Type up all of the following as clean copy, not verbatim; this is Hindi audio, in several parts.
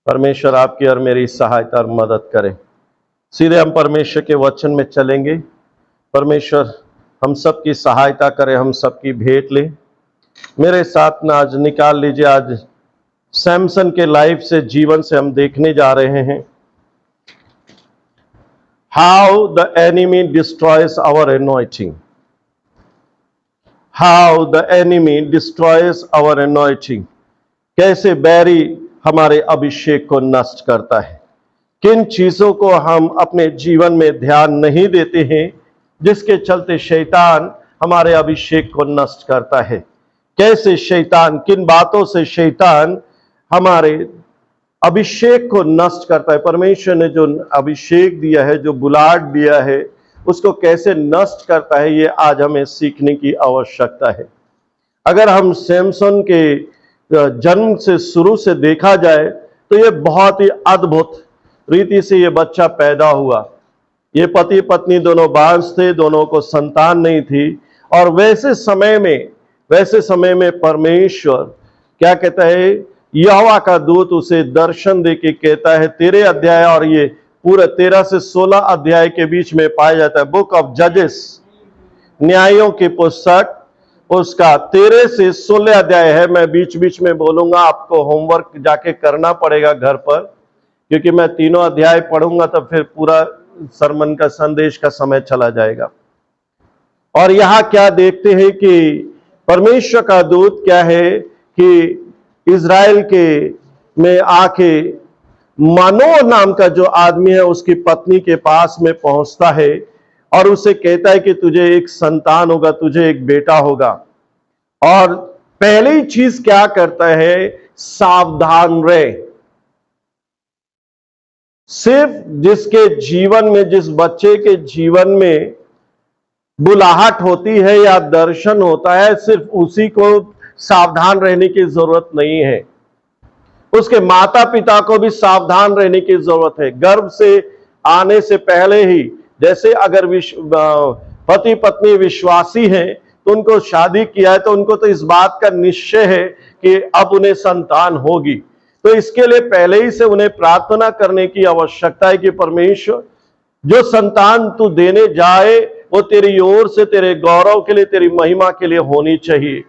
परमेश्वर आपकी और मेरी सहायता और मदद करे। सीधे हम परमेश्वर के वचन में चलेंगे। परमेश्वर हम सबकी सहायता करे, हम सबकी भेंट ले। मेरे साथ ना आज निकाल लीजिए, आज सैमसन के लाइफ से, जीवन से हम देखने जा रहे हैं how the enemy destroys our anointing. How the enemy destroys our anointing. कैसे बैरी हमारे अभिषेक को नष्ट करता है। किन चीजों को हम अपने जीवन में ध्यान नहीं देते हैं जिसके चलते शैतान हमारे अभिषेक को नष्ट करता है। कैसे शैतान, किन बातों से शैतान हमारे अभिषेक को नष्ट करता है। परमेश्वर ने जो अभिषेक दिया है, जो बुलाहट दिया है, उसको कैसे नष्ट करता है, ये आज हमें सीखने की आवश्यकता है। अगर हम सैमसन के जन्म से शुरू से देखा जाए तो ये बहुत ही अद्भुत रीति से ये बच्चा पैदा हुआ। ये पति पत्नी दोनों बांझ थे, दोनों को संतान नहीं थी। और वैसे समय में परमेश्वर क्या कहता है, यहोवा का दूत उसे दर्शन दे के कहता है, 13 अध्याय और ये पूरे 13 से 16 अध्याय के बीच में पाया जाता है। बुक ऑफ जजेस, न्यायों की पुस्तक, उसका 13 से 16 अध्याय है। मैं बीच बीच में बोलूंगा, आपको होमवर्क जाके करना पड़ेगा घर पर, क्योंकि मैं तीनों अध्याय पढ़ूंगा तब फिर पूरा सरमन का संदेश का समय चला जाएगा। और यहां क्या देखते हैं कि परमेश्वर का दूत क्या है कि इज़राइल के में आके मानोह नाम का जो आदमी है उसकी पत्नी के पास में पहुंचता है और उसे कहता है कि तुझे एक संतान होगा, तुझे एक बेटा होगा। और पहली चीज क्या करता है, सावधान रहे। सिर्फ जिसके जीवन में, जिस बच्चे के जीवन में बुलाहट होती है या दर्शन होता है, सिर्फ उसी को सावधान रहने की जरूरत नहीं है, उसके माता पिता को भी सावधान रहने की जरूरत है। गर्भ से आने से पहले ही, जैसे अगर पति पत्नी विश्वासी हैं तो उनको शादी किया है तो उनको तो इस बात का निश्चय है कि अब उन्हें संतान होगी। तो इसके लिए पहले ही से उन्हें प्रार्थना करने की आवश्यकता है कि परमेश्वर, जो संतान तू देने जाए वो तेरी ओर से, तेरे गौरव के लिए, तेरी महिमा के लिए होनी चाहिए।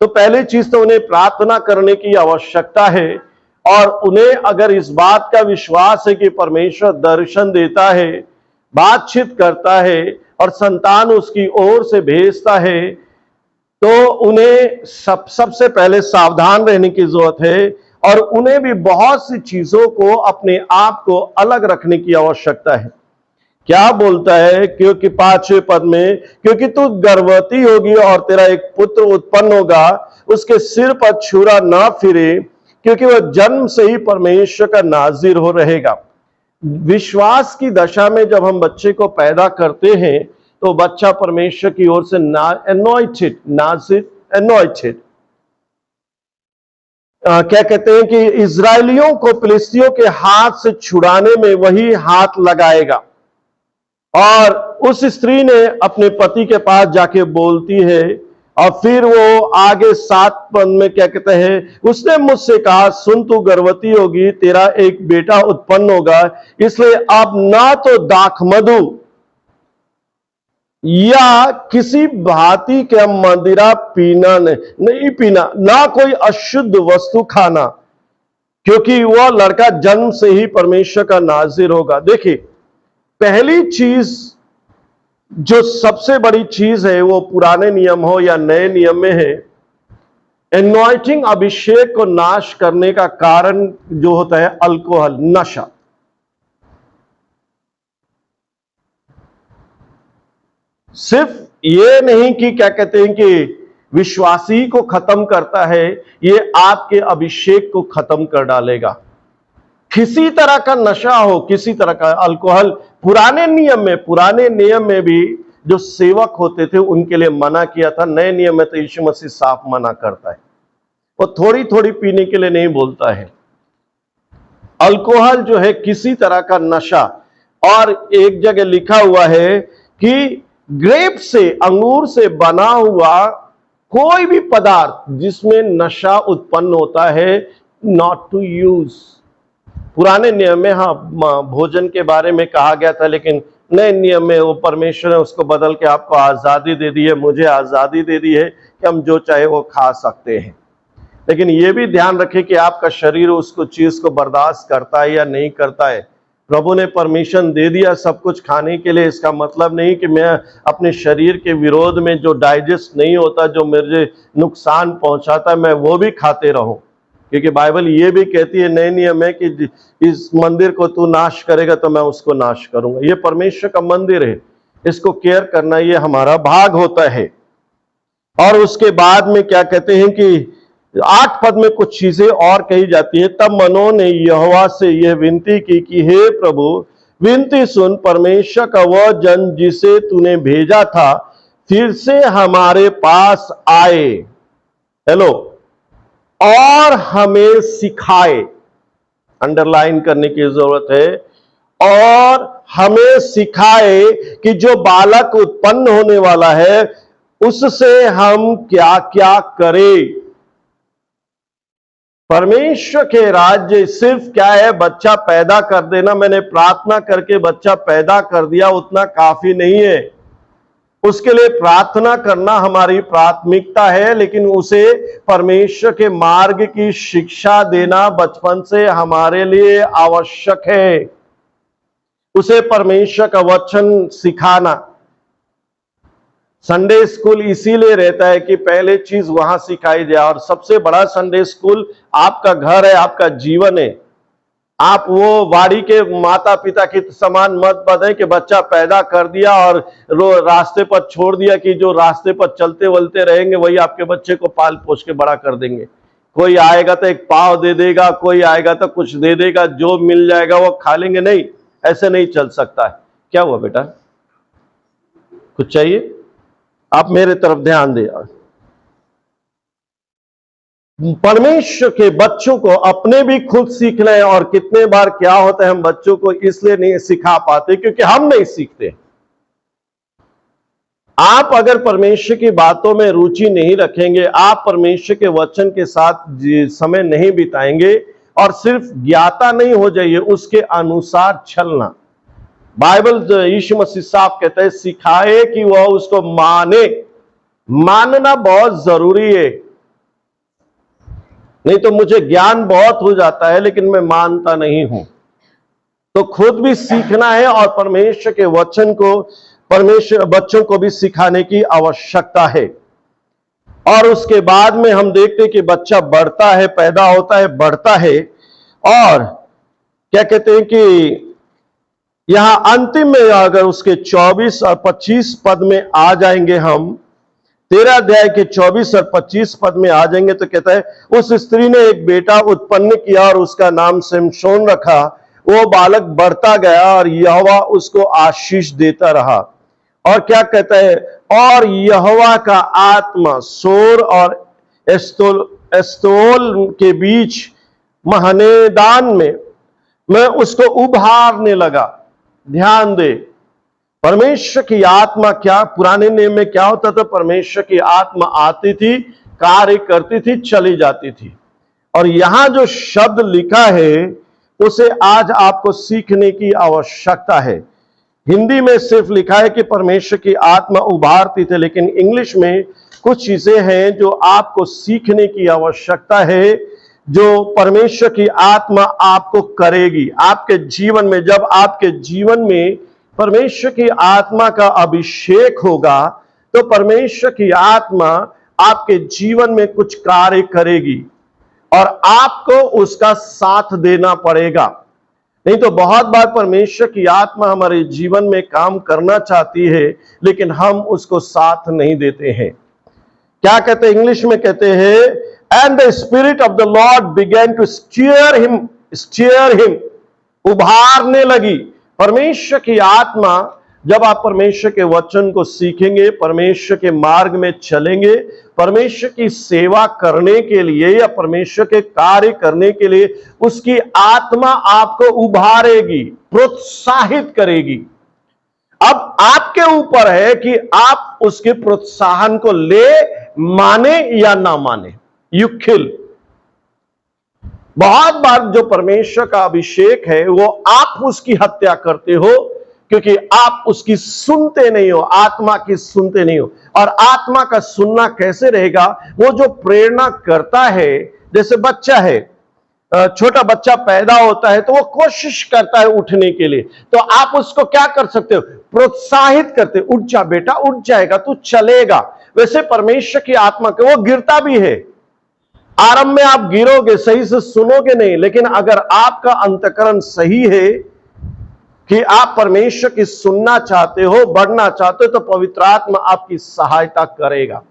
तो पहली चीज तो उन्हें प्रार्थना करने की आवश्यकता है। और उन्हें अगर इस बात का विश्वास है कि परमेश्वर दर्शन देता है, बातचीत करता है और संतान उसकी ओर से भेजता है, तो उन्हें सबसे पहले सावधान रहने की जरूरत है। और उन्हें भी बहुत सी चीजों को, अपने आप को अलग रखने की आवश्यकता है। क्या बोलता है, क्योंकि 5वें पद में, क्योंकि तू गर्भवती होगी और तेरा एक पुत्र उत्पन्न होगा, उसके सिर पर छुरा ना फिरे, क्योंकि वह जन्म से ही परमेश्वर का नाजिर हो रहेगा। विश्वास की दशा में जब हम बच्चे को पैदा करते हैं तो बच्चा परमेश्वर की ओर से एनॉइटेड, नाजिर, एनॉइटेड। क्या कहते हैं कि इजरायलियों को फिलिस्तियों के हाथ से छुड़ाने में वही हाथ लगाएगा। और उस स्त्री ने अपने पति के पास जाके बोलती है, और फिर वो आगे 7 पद में क्या कहते हैं, उसने मुझसे कहा, सुन तू गर्भवती होगी, तेरा एक बेटा उत्पन्न होगा, इसलिए अब ना तो दाखमधु या किसी भांति के मदिरा पीना नहीं पीना, ना कोई अशुद्ध वस्तु खाना, क्योंकि वह लड़का जन्म से ही परमेश्वर का नाजिर होगा। देखिए, पहली चीज, जो सबसे बड़ी चीज है, वो पुराने नियम हो या नए नियम में है, एनॉइटिंग, अभिषेक को नाश करने का कारण जो होता है अल्कोहल, नशा। सिर्फ ये नहीं कि क्या कहते हैं कि विश्वासी को खत्म करता है, ये आपके अभिषेक को खत्म कर डालेगा। किसी तरह का नशा हो, किसी तरह का अल्कोहल, पुराने नियम में भी जो सेवक होते थे उनके लिए मना किया था। नए नियम में तो यीशु मसीह साफ मना करता है, वो थोड़ी थोड़ी पीने के लिए नहीं बोलता है। अल्कोहल जो है किसी तरह का नशा। और एक जगह लिखा हुआ है कि ग्रेप से, अंगूर से बना हुआ कोई भी पदार्थ जिसमें नशा उत्पन्न होता है, नॉट टू यूज। पुराने नियम में हाँ भोजन के बारे में कहा गया था, लेकिन नए नियम में वो परमेश्वर ने उसको बदल के आपको आजादी दे दी है, मुझे आजादी दे दी है कि हम जो चाहे वो खा सकते हैं। लेकिन ये भी ध्यान रखें कि आपका शरीर उसको चीज को बर्दाश्त करता है या नहीं करता है। प्रभु ने परमिशन दे दिया सब कुछ खाने के लिए, इसका मतलब नहीं कि मैं अपने शरीर के विरोध में जो डाइजेस्ट नहीं होता, जो मुझे नुकसान पहुंचाता है, मैं वो भी खाते रहूं। क्योंकि बाइबल ये भी कहती है नए नियम में कि इस मंदिर को तू नाश करेगा तो मैं उसको नाश करूंगा। ये परमेश्वर का मंदिर है, इसको केयर करना ये हमारा भाग होता है। और उसके बाद में क्या कहते हैं कि 8 पद में कुछ चीजें और कही जाती है। तब मनोह ने यहोवा से यह विनती की कि हे प्रभु, विनती सुन, परमेश्वर का वह जन जिसे तूने भेजा था फिर से हमारे पास आए, हेलो, और हमें सिखाए। अंडरलाइन करने की जरूरत है, और हमें सिखाए कि जो बालक उत्पन्न होने वाला है उससे हम क्या क्या करें। परमेश्वर के राज्य सिर्फ क्या है, बच्चा पैदा कर देना। मैंने प्रार्थना करके बच्चा पैदा कर दिया उतना काफी नहीं है। उसके लिए प्रार्थना करना हमारी प्राथमिकता है, लेकिन उसे परमेश्वर के मार्ग की शिक्षा देना बचपन से हमारे लिए आवश्यक है। उसे परमेश्वर का वचन सिखाना। संडे स्कूल इसीलिए रहता है कि पहले चीज वहां सिखाई जाए, और सबसे बड़ा संडे स्कूल आपका घर है, आपका जीवन है। आप वो वाड़ी के माता पिता के समान मत बने कि बच्चा पैदा कर दिया और रास्ते पर छोड़ दिया कि जो रास्ते पर चलते वलते रहेंगे वही आपके बच्चे को पाल पोष के बड़ा कर देंगे। कोई आएगा तो एक पाव दे देगा, कोई आएगा तो कुछ दे देगा, जो मिल जाएगा वो खा लेंगे। नहीं, ऐसे नहीं चल सकता है। क्या हुआ बेटा, कुछ चाहिए? आप मेरे तरफ ध्यान दें। परमेश्वर के बच्चों को अपने भी खुद सीखना है, और कितने बार क्या होता है हम बच्चों को इसलिए नहीं सिखा पाते क्योंकि हम नहीं सीखते। आप अगर परमेश्वर की बातों में रुचि नहीं रखेंगे, आप परमेश्वर के वचन के साथ समय नहीं बिताएंगे और सिर्फ ज्ञाता नहीं हो जाइए, उसके अनुसार चलना। बाइबल यीशु मसीह साहब कहते हैं सिखाए कि वह उसको माने। मानना बहुत जरूरी है। नहीं तो मुझे ज्ञान बहुत हो जाता है लेकिन मैं मानता नहीं हूं। तो खुद भी सीखना है और परमेश्वर के वचन को परमेश्वर बच्चों को भी सिखाने की आवश्यकता है। और उसके बाद में हम देखते हैं कि बच्चा बढ़ता है, पैदा होता है, बढ़ता है, और क्या कहते हैं कि यहां अंतिम में अगर उसके 24 और 25 पद में आ जाएंगे, हम 13 अध्याय के 24 और 25 पद में आ जाएंगे तो कहता है उस स्त्री ने एक बेटा उत्पन्न किया और उसका नाम शिमशोन रखा। वो बालक बढ़ता गया और यहोवा उसको आशीष देता रहा। और क्या कहता है, और यहोवा का आत्मा सोर और एस्तोल के बीच महनेदान में मैं उसको उभारने लगा। ध्यान दे, परमेश्वर की आत्मा क्या, पुराने नियम में क्या होता था, परमेश्वर की आत्मा आती थी, कार्य करती थी, चली जाती थी। और यहां जो शब्द लिखा है उसे आज आपको सीखने की आवश्यकता है। हिंदी में सिर्फ लिखा है कि परमेश्वर की आत्मा उभारती थी, लेकिन इंग्लिश में कुछ चीजें हैं जो आपको सीखने की आवश्यकता है, जो परमेश्वर की आत्मा आपको करेगी आपके जीवन में। जब आपके जीवन में परमेश्वर की आत्मा का अभिषेक होगा तो परमेश्वर की आत्मा आपके जीवन में कुछ कार्य करेगी और आपको उसका साथ देना पड़ेगा। नहीं तो बहुत बार परमेश्वर की आत्मा हमारे जीवन में काम करना चाहती है लेकिन हम उसको साथ नहीं देते हैं। क्या कहते हैं, इंग्लिश में कहते हैं, and the spirit of the lord began to stir him, उभारने लगी। परमेश्वर की आत्मा, जब आप परमेश्वर के वचन को सीखेंगे, परमेश्वर के मार्ग में चलेंगे, परमेश्वर की सेवा करने के लिए या परमेश्वर के कार्य करने के लिए, उसकी आत्मा आपको उभारेगी, प्रोत्साहित करेगी। अब आपके ऊपर है कि आप उसके प्रोत्साहन को ले माने या ना माने। You kill. बहुत बार जो परमेश्वर का अभिषेक है वो आप उसकी हत्या करते हो, क्योंकि आप उसकी सुनते नहीं हो, आत्मा की सुनते नहीं हो। और आत्मा का सुनना कैसे रहेगा? वो जो प्रेरणा करता है, जैसे बच्चा है, छोटा बच्चा पैदा होता है तो वो कोशिश करता है उठने के लिए, तो आप उसको क्या कर सकते हो? प्रोत्साहित करते, उठ जा बेटा, उठ जाएगा, तू चलेगा। वैसे परमेश्वर की आत्मा के वो गिरता भी है। आरंभ में आप गिरोगे, सही से सुनोगे नहीं, लेकिन अगर आपका अंतःकरण सही है कि आप परमेश्वर की सुनना चाहते हो, बढ़ना चाहते हो, तो पवित्र आत्मा आपकी सहायता करेगा।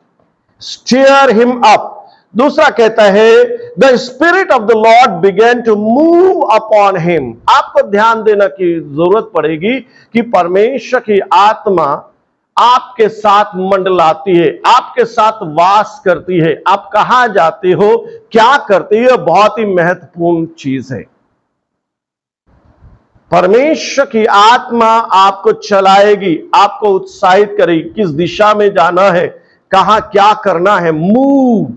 Stir him up. दूसरा कहता है, the spirit of the lord began to move upon him. आपको ध्यान देना की जरूरत पड़ेगी कि परमेश्वर की आत्मा आपके साथ मंडलाती है, आपके साथ वास करती है। आप कहां जाते हो, क्या करते हो, बहुत ही महत्वपूर्ण चीज है। परमेश्वर की आत्मा आपको चलाएगी, आपको उत्साहित करेगी, किस दिशा में जाना है, कहां क्या करना है। मूव,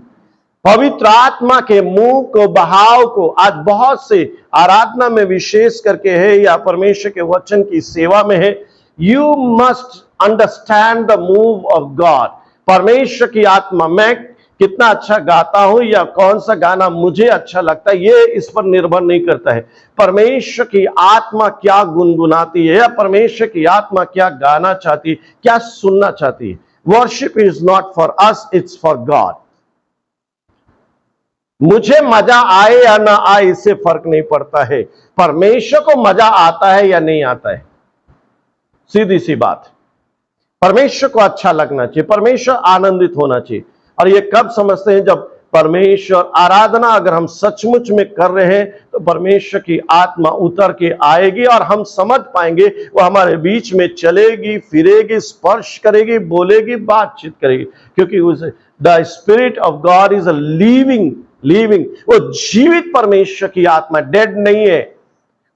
पवित्र आत्मा के मुंह को, बहाव को आज बहुत से आराधना में विशेष करके है या परमेश्वर के वचन की सेवा में है। You must understand the move of God. परमेश्वर की आत्मा, मैं कितना अच्छा गाता हूं या कौन सा गाना मुझे अच्छा लगता है, ये इस पर निर्भर नहीं करता है। परमेश्वर की आत्मा क्या गुनगुनाती है, या परमेश्वर की आत्मा क्या गाना चाहती है, क्या सुनना चाहती है। Worship is not for us, it's for God. मुझे मजा आए या ना आए इससे फर्क नहीं पड़ता है, परमेश्वर को मजा आता है या नहीं आता है। सीधी सी बात, परमेश्वर को अच्छा लगना चाहिए, परमेश्वर आनंदित होना चाहिए। और ये कब समझते हैं? जब परमेश्वर आराधना अगर हम सचमुच में कर रहे हैं तो परमेश्वर की आत्मा उतर के आएगी और हम समझ पाएंगे, वो हमारे बीच में चलेगी, फिरेगी, स्पर्श करेगी, बोलेगी, बातचीत करेगी, क्योंकि उसे the spirit of God is a living, वो जीवित परमेश्वर की आत्मा, डेड नहीं है।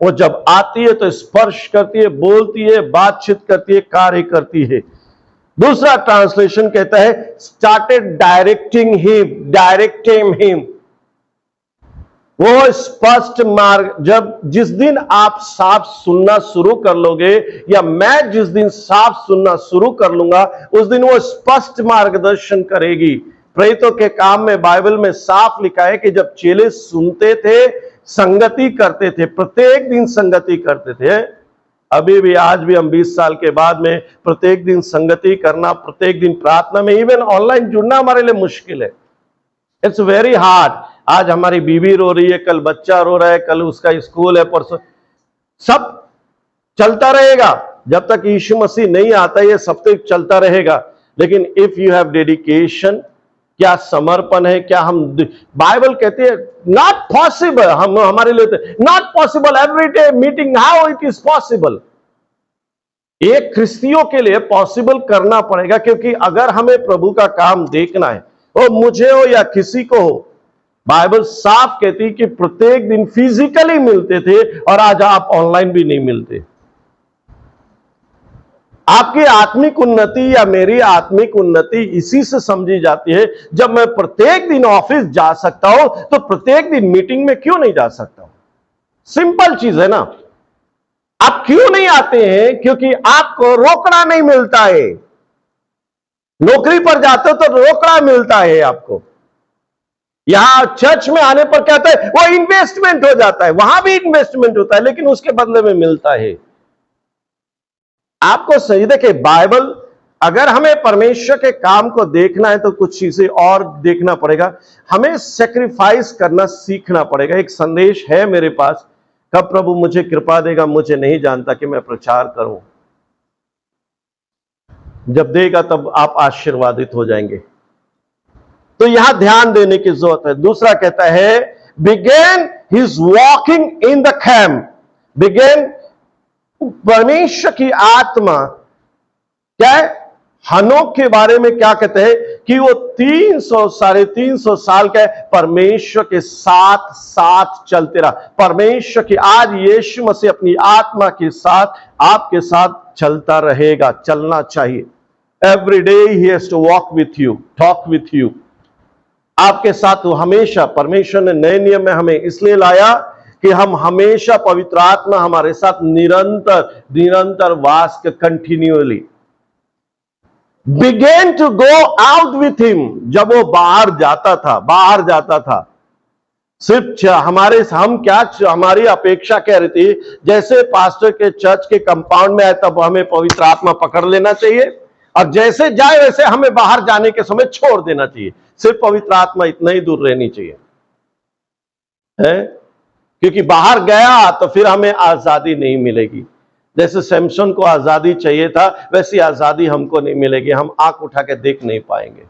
वो जब आती है तो स्पर्श करती है, बोलती है, बातचीत करती है, कार्य करती है। दूसरा ट्रांसलेशन कहता है, स्टार्टेड डायरेक्टिंग हिम। वो स्पष्ट मार्ग, जब जिस दिन आप साफ सुनना शुरू कर लोगे, या मैं जिस दिन साफ सुनना शुरू कर लूंगा, उस दिन वो स्पष्ट मार्गदर्शन करेगी। प्रेरितों के काम में बाइबल में साफ लिखा है कि जब चेले सुनते थे, संगति करते थे, प्रत्येक दिन संगति करते थे। अभी भी, आज भी हम 20 साल के बाद में प्रत्येक दिन संगति करना, प्रत्येक दिन प्रार्थना में, इवन ऑनलाइन जुड़ना हमारे लिए मुश्किल है। It's very hard. आज हमारी बीवी रो रही है, कल बच्चा रो रहा है, कल उसका स्कूल है, परसों सब चलता रहेगा। जब तक यीशु मसीह नहीं आता, ये सब तक चलता रहेगा। लेकिन इफ यू हैव डेडिकेशन, क्या समर्पण है, क्या हम, बाइबल कहती है नॉट पॉसिबल, हम हमारे लिए not possible everyday meeting, how it is possible. एक ख्रिस्तियों के लिए पॉसिबल करना पड़ेगा, क्योंकि अगर हमें प्रभु का काम देखना है, वो मुझे हो या किसी को हो, बाइबल साफ कहती कि प्रत्येक दिन फिजिकली मिलते थे, और आज आप ऑनलाइन भी नहीं मिलते। आपकी आत्मिक उन्नति या मेरी आत्मिक उन्नति इसी से समझी जाती है, जब मैं प्रत्येक दिन ऑफिस जा सकता हूं तो प्रत्येक दिन मीटिंग में क्यों नहीं जा सकता हूं? सिंपल चीज है ना। आप क्यों नहीं आते हैं? क्योंकि आपको रोकड़ा नहीं मिलता है। नौकरी पर जाते हो तो रोकड़ा मिलता है आपको। यहां चर्च में आने पर क्या होता है? वो इन्वेस्टमेंट हो जाता है, वहां भी इन्वेस्टमेंट होता है, लेकिन उसके बदले में मिलता है। आपको सही देखे, बाइबल, अगर हमें परमेश्वर के काम को देखना है तो कुछ चीजें और देखना पड़ेगा। हमें सेक्रीफाइस करना सीखना पड़ेगा। एक संदेश है मेरे पास, कब प्रभु मुझे कृपा देगा मुझे नहीं जानता कि मैं प्रचार करूं। जब देगा तब आप आशीर्वादित हो जाएंगे। तो यहां ध्यान देने की जरूरत है। दूसरा कहता है, began his walking in the camp. Began, परमेश्वर की आत्मा क्या है? हनोक के बारे में क्या कहते हैं कि वो 300-350 साल का परमेश्वर के साथ साथ चलते रहा। परमेश्वर की, आज यीशु मसीह अपनी आत्मा के साथ आपके साथ चलता रहेगा, चलना चाहिए। Every day he has to walk with you, talk with you. आपके साथ वो हमेशा, परमेश्वर ने नए नियम में हमें इसलिए लाया कि हम हमेशा पवित्र आत्मा हमारे साथ निरंतर निरंतर वास के continually began to go out with him. जब वो बाहर जाता था, सिर्फ हमारी अपेक्षा कह रही थी, जैसे पास्टर के चर्च के कंपाउंड में आए तब हमें पवित्र आत्मा पकड़ लेना चाहिए, और जैसे जाए वैसे हमें बाहर जाने के समय छोड़ देना चाहिए। सिर्फ पवित्र आत्मा इतना ही दूर रहनी चाहिए है, क्योंकि बाहर गया तो फिर हमें आजादी नहीं मिलेगी। जैसे सैमसन को आजादी चाहिए था, वैसी आजादी हमको नहीं मिलेगी, हम आंख उठा के देख नहीं पाएंगे।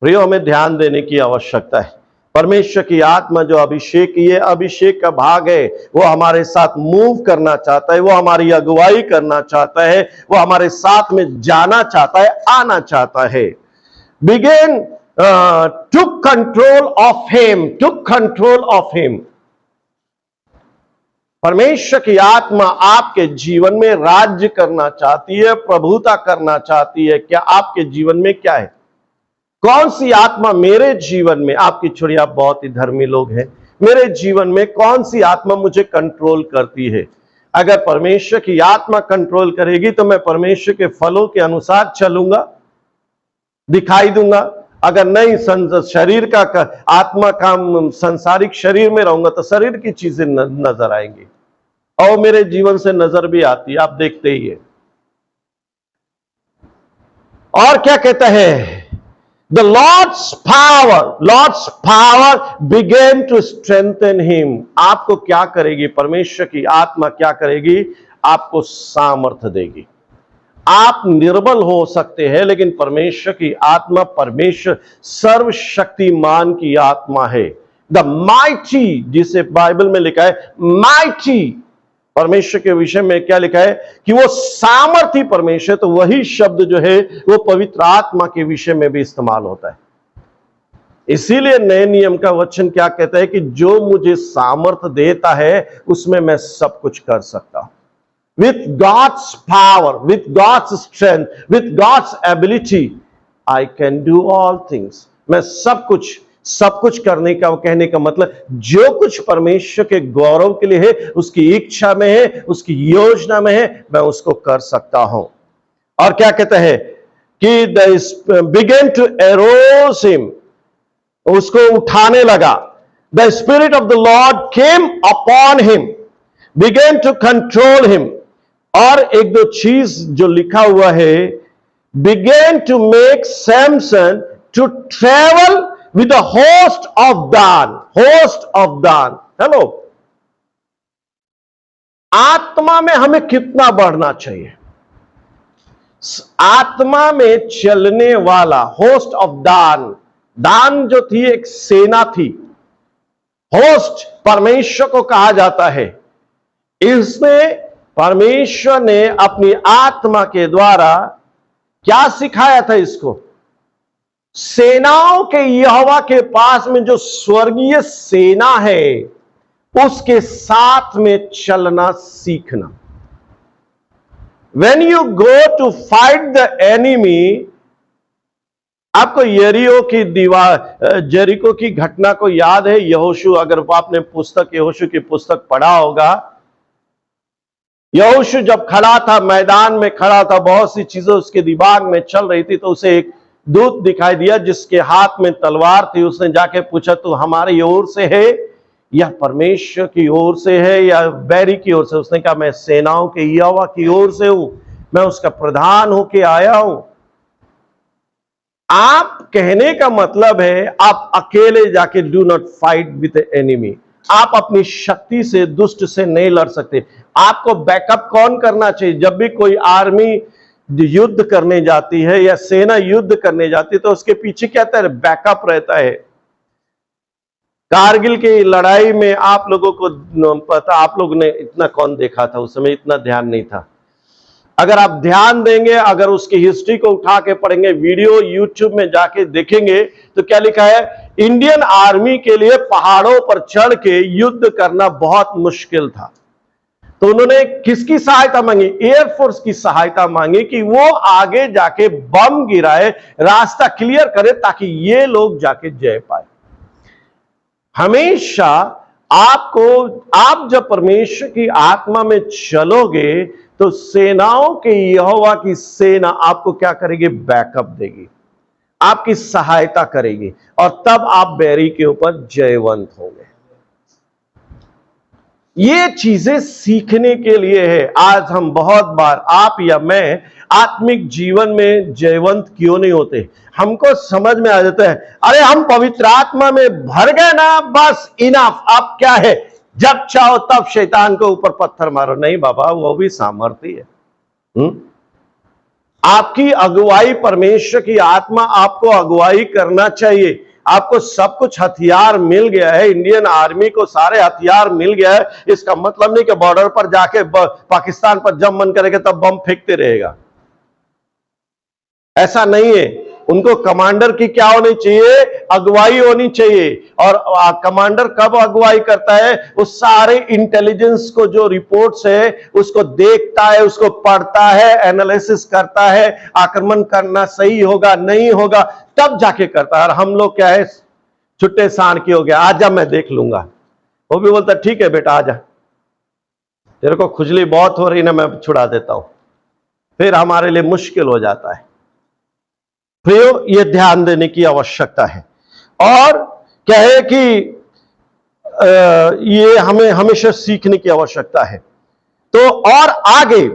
प्रियो, हमें ध्यान देने की आवश्यकता है। परमेश्वर की आत्मा जो अभिषेक, ये अभिषेक का भाग है, वो हमारे साथ मूव करना चाहता है, वो हमारी अगुवाई करना चाहता है, वो हमारे साथ में जाना चाहता है, आना चाहता है। Begin took control of him। परमेश्वर की आत्मा आपके जीवन में राज्य करना चाहती है, प्रभुता करना चाहती है। क्या आपके जीवन में क्या है? कौन सी आत्मा मेरे जीवन में? आपकी छोड़िए, आप बहुत ही धर्मी लोग हैं, मेरे जीवन में कौन सी आत्मा मुझे कंट्रोल करती है? अगर परमेश्वर की आत्मा कंट्रोल करेगी तो मैं परमेश्वर के फलों के अनुसार चलूंगा, दिखाई दूंगा। अगर नहीं, शरीर का आत्मा का संसारिक शरीर में रहूंगा तो शरीर की चीजें नजर आएंगी, और मेरे जीवन से नजर भी आती है, आप देखते ही है। और क्या कहता है? The Lord's power began to strengthen him। आपको क्या करेगी? परमेश्वर की आत्मा क्या करेगी? आपको सामर्थ्य देगी। आप निर्बल हो सकते हैं, लेकिन परमेश्वर की आत्मा, परमेश्वर सर्वशक्तिमान की आत्मा है। द माइटी, जिसे बाइबल में लिखा है माइटी, परमेश्वर के विषय में क्या लिखा है कि वो सामर्थी परमेश्वर, तो वही शब्द जो है वो पवित्र आत्मा के विषय में भी इस्तेमाल होता है। इसीलिए नए नियम का वचन क्या कहता है कि जो मुझे सामर्थ्य देता है उसमें मैं सब कुछ कर सकता हूं। With God's power, with God's strength, with God's ability, I can do all things। मैं सब कुछ करने का, कहने का मतलब जो कुछ परमेश्वर के गौरव के लिए है, उसकी इच्छा में है, उसकी योजना में है, मैं उसको कर सकता हूं। और क्या कहता है कि began to arouse him, उसको उठाने लगा। The Spirit of the Lord came upon him, began to control him। और एक दो चीज जो लिखा हुआ है, began to make Samson to travel with the host of Dan। Hello, आत्मा में हमें कितना बढ़ना चाहिए? आत्मा में चलने वाला होस्ट ऑफ दान जो थी एक सेना थी। होस्ट परमेश्वर को कहा जाता है। इसने, परमेश्वर ने अपनी आत्मा के द्वारा क्या सिखाया था इसको? सेनाओं के यहोवा के पास में जो स्वर्गीय सेना है उसके साथ में चलना सीखना। When you go to fight the enemy, आपको जेरिको की घटना को याद है? यहोशू, अगर आपने यहोशू की पुस्तक पढ़ा होगा, यहोशू जब खड़ा था, मैदान में खड़ा था, बहुत सी चीजें उसके दिमाग में चल रही थी, तो उसे एक दूत दिखाई दिया जिसके हाथ में तलवार थी। उसने जाके पूछा, तू हमारी ओर से है या परमेश्वर की ओर से है या बैरी की ओर से? उसने कहा, मैं सेनाओं के यहोवा की ओर से हूं, मैं उसका प्रधान होके आया हूं। आप कहने का मतलब है, आप अकेले जाके do not fight with the enemy. आप अपनी शक्ति से, दुष्ट से नहीं लड़ सकते। आपको बैकअप कौन करना चाहिए? जब भी कोई आर्मी युद्ध करने जाती है या सेना युद्ध करने जाती है तो उसके पीछे क्या रहता है? बैकअप रहता है। कारगिल की लड़ाई में आप लोगों को पता, आप लोगों ने इतना कौन देखा था? उस समय इतना ध्यान नहीं था। अगर आप ध्यान देंगे, अगर उसकी हिस्ट्री को उठा के पढ़ेंगे, वीडियो यूट्यूब में जाके देखेंगे, तो क्या लिखा है? इंडियन आर्मी के लिए पहाड़ों पर चढ़ के युद्ध करना बहुत मुश्किल था। तो उन्होंने किसकी सहायता मांगी? एयरफोर्स की सहायता मांगी कि वो आगे जाके बम गिराए, रास्ता क्लियर करे ताकि ये लोग जाके जय पाए। हमेशा आप जब परमेश्वर की आत्मा में चलोगे तो सेनाओं के यहोवा की सेना आपको क्या करेगी? बैकअप देगी, आपकी सहायता करेगी, और तब आप बैरी के ऊपर जयवंत होंगे। ये चीजें सीखने के लिए है। आज हम बहुत बार, आप या मैं, आत्मिक जीवन में जयवंत क्यों नहीं होते? हमको समझ में आ जाता है, अरे हम पवित्र आत्मा में भर गए ना, बस इनफ, अब क्या है, जब चाहो तब शैतान के ऊपर पत्थर मारो। नहीं बाबा, वो भी सामर्थ्य है। आपकी अगुवाई, परमेश्वर की आत्मा आपको अगुवाई करना चाहिए। आपको सब कुछ हथियार मिल गया है, इंडियन आर्मी को सारे हथियार मिल गया है। इसका मतलब नहीं कि बॉर्डर पर जाके पाकिस्तान पर जब मन करेगा तब बम फेंकते रहेगा, ऐसा नहीं है। उनको कमांडर की क्या होनी चाहिए? अगुवाई होनी चाहिए। और कमांडर कब अगुवाई करता है? उस सारे इंटेलिजेंस को, जो रिपोर्ट्स है उसको देखता है, उसको पढ़ता है, एनालिसिस करता है, आक्रमण करना सही होगा नहीं होगा, तब जाके करता है। और हम लोग क्या है, छुट्टे सांड की हो गया, आजा मैं देख लूंगा। वो भी बोलता ठीक है बेटा आजा, तेरे को खुजली बहुत हो रही ना, मैं छुड़ा देता हूं। फिर हमारे लिए मुश्किल हो जाता है। फिर ये ध्यान देने की आवश्यकता है। और क्या है कि ये हमें हमेशा सीखने की आवश्यकता है। तो और आगे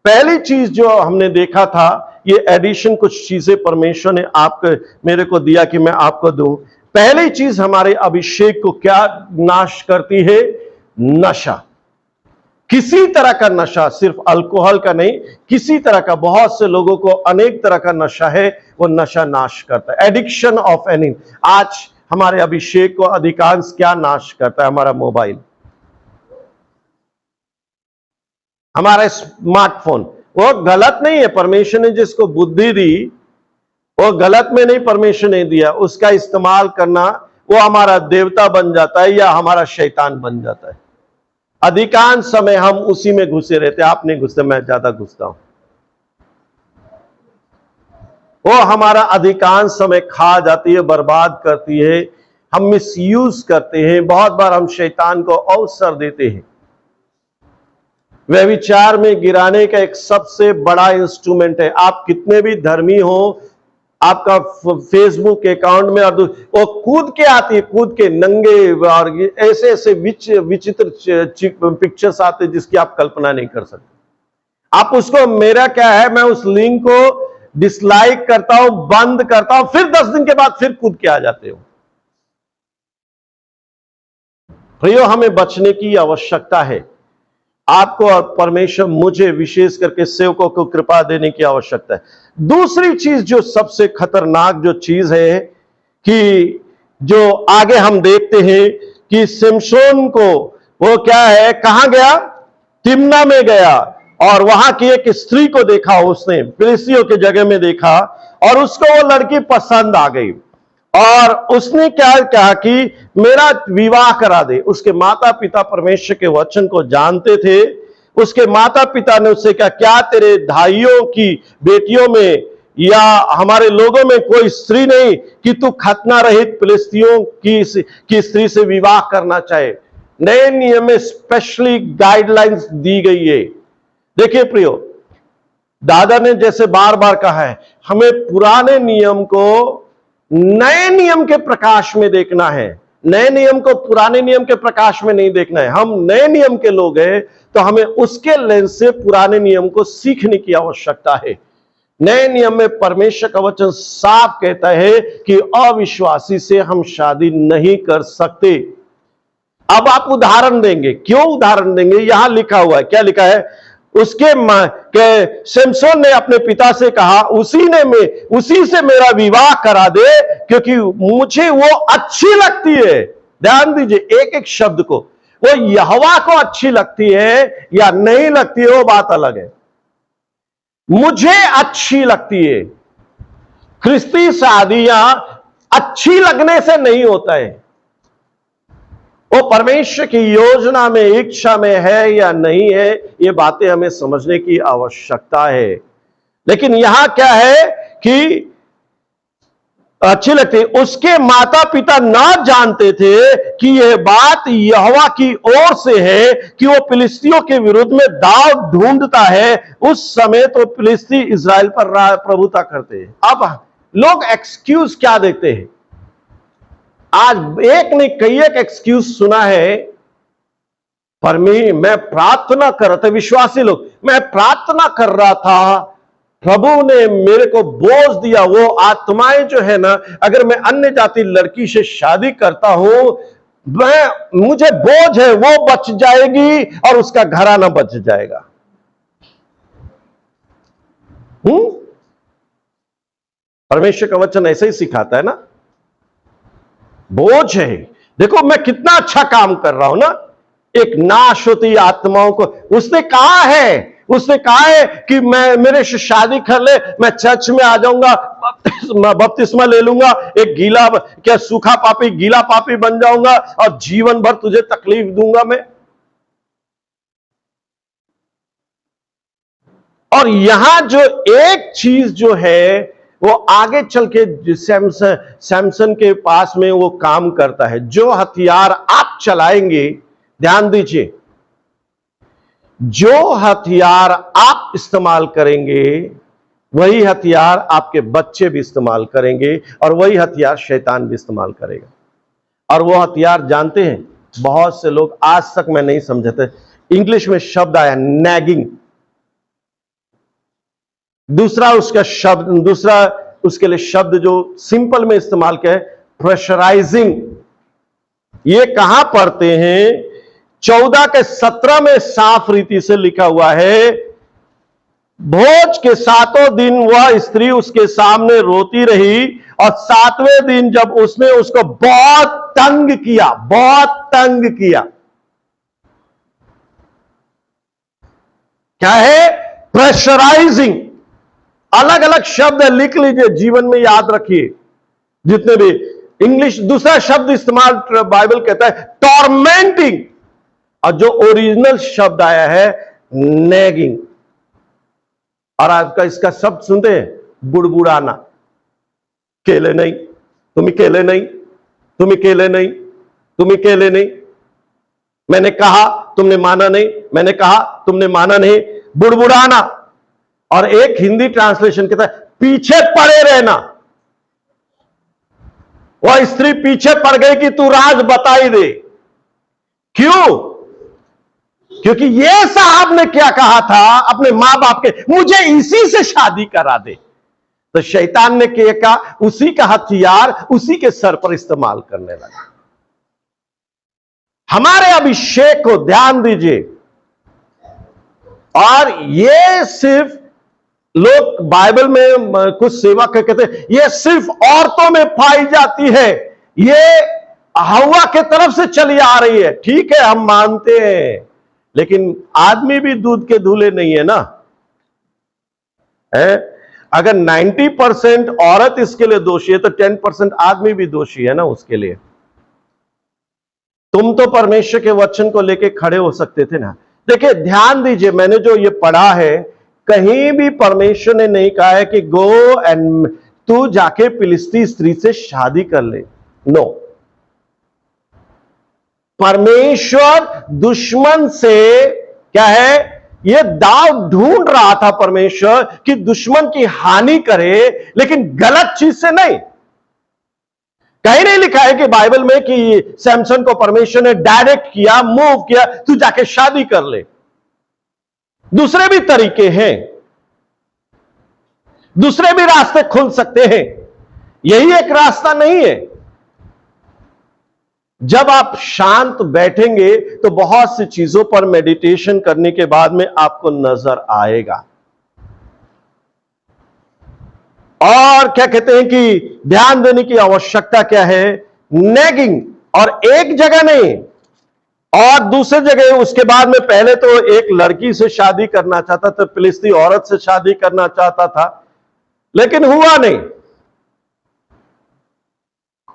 पहली चीज जो हमने देखा था, ये एडिशन कुछ चीजें परमेश्वर ने आपको, मेरे को दिया कि मैं आपको दूं। पहली चीज हमारे अभिषेक को क्या नाश करती है? नशा। किसी तरह का नशा, सिर्फ अल्कोहल का नहीं, किसी तरह का, बहुत से लोगों को अनेक तरह का नशा है, वो नशा नाश करता है। Addiction of any. आज हमारे अभिषेक को अधिकांश क्या नाश करता है? हमारा मोबाइल, हमारा स्मार्टफोन। वो गलत नहीं है, परमेश्वर ने जिसको बुद्धि दी वो गलत में नहीं परमेश्वर ने दिया, उसका इस्तेमाल करना, वो हमारा देवता बन जाता है या हमारा शैतान बन जाता है। अधिकांश समय हम उसी में घुसे रहते। आप नहीं घुसते, मैं ज्यादा घुसता हूं। वो हमारा अधिकांश समय खा जाती है, बर्बाद करती है, हम मिसयूज करते हैं। बहुत बार हम शैतान को अवसर देते हैं। व्यभिचार में गिराने का एक सबसे बड़ा इंस्ट्रूमेंट है। आप कितने भी धर्मी हो, आपका फेसबुक अकाउंट में और वो कूद के आती है, कूद के नंगे और ऐसे ऐसे विचित्र पिक्चर्स आते हैं जिसकी आप कल्पना नहीं कर सकते। आप उसको, मेरा क्या है, मैं उस लिंक को डिसलाइक करता हूं, बंद करता हूं, फिर 10 दिन के बाद फिर कूद के आ जाते हो। प्रियो, हमें बचने की आवश्यकता है। आपको और परमेश्वर, मुझे विशेष करके सेवकों को कृपा देने की आवश्यकता है। दूसरी चीज जो सबसे खतरनाक जो चीज है कि जो आगे हम देखते हैं कि सिमशोन को, वो क्या है, कहां गया? तिम्ना में गया और वहां की एक स्त्री को देखा उसने, फिलिस्तियों के जगह में देखा, और उसको वो लड़की पसंद आ गई और उसने क्या कहा कि मेरा विवाह करा दे। उसके माता पिता परमेश्वर के वचन को जानते थे। उसके माता पिता ने उससे कहा, क्या तेरे भाइयों की बेटियों में या हमारे लोगों में कोई स्त्री नहीं कि तू खतना रहित फिलिस्तियों की स्त्री से विवाह करना चाहे? नए नियम में स्पेशली गाइडलाइंस दी गई है। देखिए प्रियो, दादा ने जैसे बार बार कहा है, हमें पुराने नियम को नए नियम के प्रकाश में देखना है। नए नियम को पुराने नियम के प्रकाश में नहीं देखना है। हम नए नियम के लोग हैं तो हमें उसके लेंस से पुराने नियम को सीखने की आवश्यकता है। नए नियम में परमेश्वर का वचन साफ कहता है कि अविश्वासी से हम शादी नहीं कर सकते। अब आप उदाहरण देंगे, क्यों उदाहरण देंगे? यहां लिखा हुआ है, क्या लिखा है? सिमसोन ने अपने पिता से कहा, उसी से मेरा विवाह करा दे क्योंकि मुझे वो अच्छी लगती है। ध्यान दीजिए एक एक शब्द को। वो यहोवा को अच्छी लगती है या नहीं लगती है वो बात अलग है। मुझे अच्छी लगती है। ख्रिस्ती शादियां अच्छी लगने से नहीं होता है। वो परमेश्वर की योजना में, इच्छा में है या नहीं है, ये बातें हमें समझने की आवश्यकता है। लेकिन यहां क्या है कि अच्छी लगती है, उसके माता पिता ना जानते थे कि यह बात यहोवा की ओर से है कि वो फिलिस्तियों के विरुद्ध में दाव ढूंढता है। उस समय तो फिलिस्ती इजराइल पर प्रभुता करते हैं। अब लोग एक्सक्यूज क्या देते हैं? आज एक नहीं कई एक एक्सक्यूज सुना है। पर मैं प्रार्थना कर रहा था, विश्वासी लोग, मैं प्रार्थना कर रहा था, प्रभु ने मेरे को बोझ दिया। वो आत्माएं जो है ना, अगर मैं अन्य जाति लड़की से शादी करता हूं, मुझे बोझ है, वो बच जाएगी और उसका घराना बच जाएगा। परमेश्वर का वचन ऐसे ही सिखाता है ना, बोझ है। देखो मैं कितना अच्छा काम कर रहा हूं ना, एक नाश होती आत्माओं को उसने कहा है कि मैं मेरे से शादी कर ले, मैं चर्च में आ जाऊंगा, बपतिस्मा ले लूंगा, एक गीला क्या सूखा पापी गीला पापी बन जाऊंगा और जीवन भर तुझे तकलीफ दूंगा मैं। और यहां जो एक चीज जो है वो आगे चल के सैमसन के पास में वो काम करता है। जो हथियार आप चलाएंगे, ध्यान दीजिए, जो हथियार आप इस्तेमाल करेंगे वही हथियार आपके बच्चे भी इस्तेमाल करेंगे और वही हथियार शैतान भी इस्तेमाल करेगा। और वो हथियार जानते हैं, बहुत से लोग आज तक मैं नहीं समझते। इंग्लिश में शब्द आया नैगिंग, दूसरा उसके लिए शब्द जो सिंपल में इस्तेमाल किया है प्रेशराइजिंग। ये कहां पढ़ते हैं? 14 के 17 में साफ रीति से लिखा हुआ है, भोज के 7 दिन वह स्त्री उसके सामने रोती रही और 7वें दिन जब उसने उसको बहुत तंग किया। क्या है? प्रेशराइजिंग। अलग अलग शब्द है, लिख लीजिए, जीवन में याद रखिए जितने भी। इंग्लिश दूसरा शब्द इस्तेमाल बाइबल कहता है टॉर्मेंटिंग, और जो ओरिजिनल शब्द आया है नेगिंग। और आपका इसका शब्द सुनते हैं बुड़बुड़ाना। केले नहीं, तुम अकेले नहीं, तुम अकेले नहीं, तुम अकेले नहीं, मैंने कहा तुमने माना नहीं, मैंने कहा तुमने माना नहीं, बुड़बुड़ाना। और एक हिंदी ट्रांसलेशन कहता है पीछे पड़े रहना। वह स्त्री पीछे पड़ गई कि तू राज बता ही दे। क्यों? क्योंकि ये साहब ने क्या कहा था अपने मां बाप के, मुझे इसी से शादी करा दे। तो शैतान ने क्या कहा? उसी का हथियार उसी के सर पर इस्तेमाल करने लगा। हमारे अभिषेक को ध्यान दीजिए। और ये सिर्फ लोग बाइबल में कुछ सेवा कहते हैं ये सिर्फ औरतों में पाई जाती है, ये हवा के तरफ से चली आ रही है। ठीक है, हम मानते हैं, लेकिन आदमी भी दूध के धूले नहीं है ना। अगर 90% औरत इसके लिए दोषी है तो 10% आदमी भी दोषी है ना उसके लिए। तुम तो परमेश्वर के वचन को लेके खड़े हो सकते थे ना। देखिए ध्यान दीजिए, मैंने जो ये पढ़ा है, कहीं भी परमेश्वर ने नहीं कहा है कि गो एंड तू जाके फिलिस्ती स्त्री से शादी कर ले। नो, परमेश्वर दुश्मन से क्या है, यह दाव ढूंढ रहा था परमेश्वर कि दुश्मन की हानि करे, लेकिन गलत चीज से नहीं। कहीं नहीं लिखा है कि बाइबल में कि सैमसन को परमेश्वर ने डायरेक्ट किया, मूव किया, तू जाके शादी कर ले। दूसरे भी तरीके हैं, दूसरे भी रास्ते खुल सकते हैं, यही एक रास्ता नहीं है। जब आप शांत बैठेंगे तो बहुत सी चीजों पर मेडिटेशन करने के बाद में आपको नजर आएगा। और क्या कहते हैं कि ध्यान देने की आवश्यकता क्या है, नेगिंग। और एक जगह नहीं और दूसरी जगह, उसके बाद में पहले तो एक लड़की से शादी करना चाहता था, फिलिस्ती औरत से शादी करना चाहता था, लेकिन हुआ नहीं।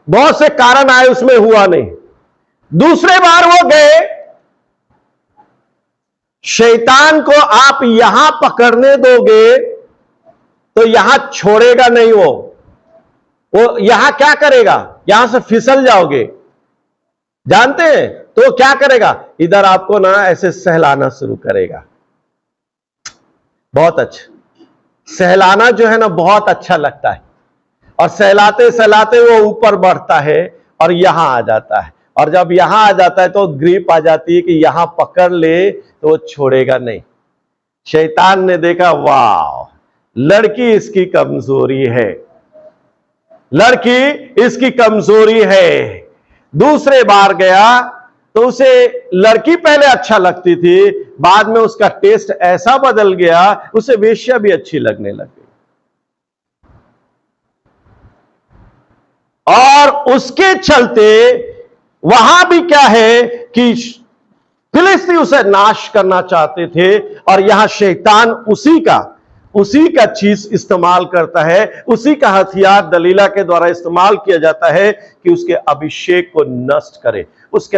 बहुत से कारण आए, उसमें हुआ नहीं। दूसरे बार वो गए, शैतान को आप यहां पकड़ने दोगे तो यहां छोड़ेगा नहीं। वो यहां क्या करेगा, यहां से फिसल जाओगे, जानते हैं? तो क्या करेगा, इधर आपको ना ऐसे सहलाना शुरू करेगा। बहुत अच्छा, सहलाना जो है ना बहुत अच्छा लगता है, और सहलाते सहलाते वो ऊपर बढ़ता है और यहां आ जाता है, और जब यहां आ जाता है तो ग्रिप आ जाती है कि यहां पकड़ ले तो वो छोड़ेगा नहीं। शैतान ने देखा, वाह, लड़की इसकी कमजोरी है, लड़की इसकी कमजोरी है। दूसरे बार गया तो उसे लड़की पहले अच्छा लगती थी, बाद में उसका टेस्ट ऐसा बदल गया, उसे वेश्या भी अच्छी लगने लग गई। और उसके चलते वहां भी क्या है कि फिलिस्ती उसे नाश करना चाहते थे, और यहां शैतान उसी का चीज इस्तेमाल करता है, उसी का हथियार दलीला के द्वारा इस्तेमाल किया जाता है कि उसके अभिषेक को नष्ट करे। उसके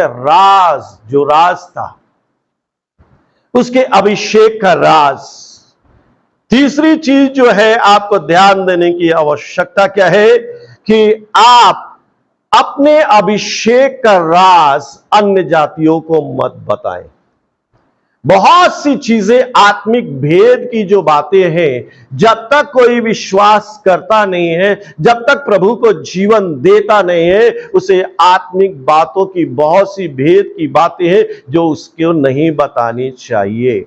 जो राज था, उसके अभिषेक का राज। तीसरी चीज जो है आपको ध्यान देने की आवश्यकता क्या है कि आप अपने अभिषेक का राज अन्य जातियों को मत बताएं। बहुत सी चीजें, आत्मिक भेद की जो बातें हैं, जब तक कोई विश्वास करता नहीं है, जब तक प्रभु को जीवन देता नहीं है, उसे आत्मिक बातों की बहुत सी भेद की बातें हैं जो उसको नहीं बतानी चाहिए।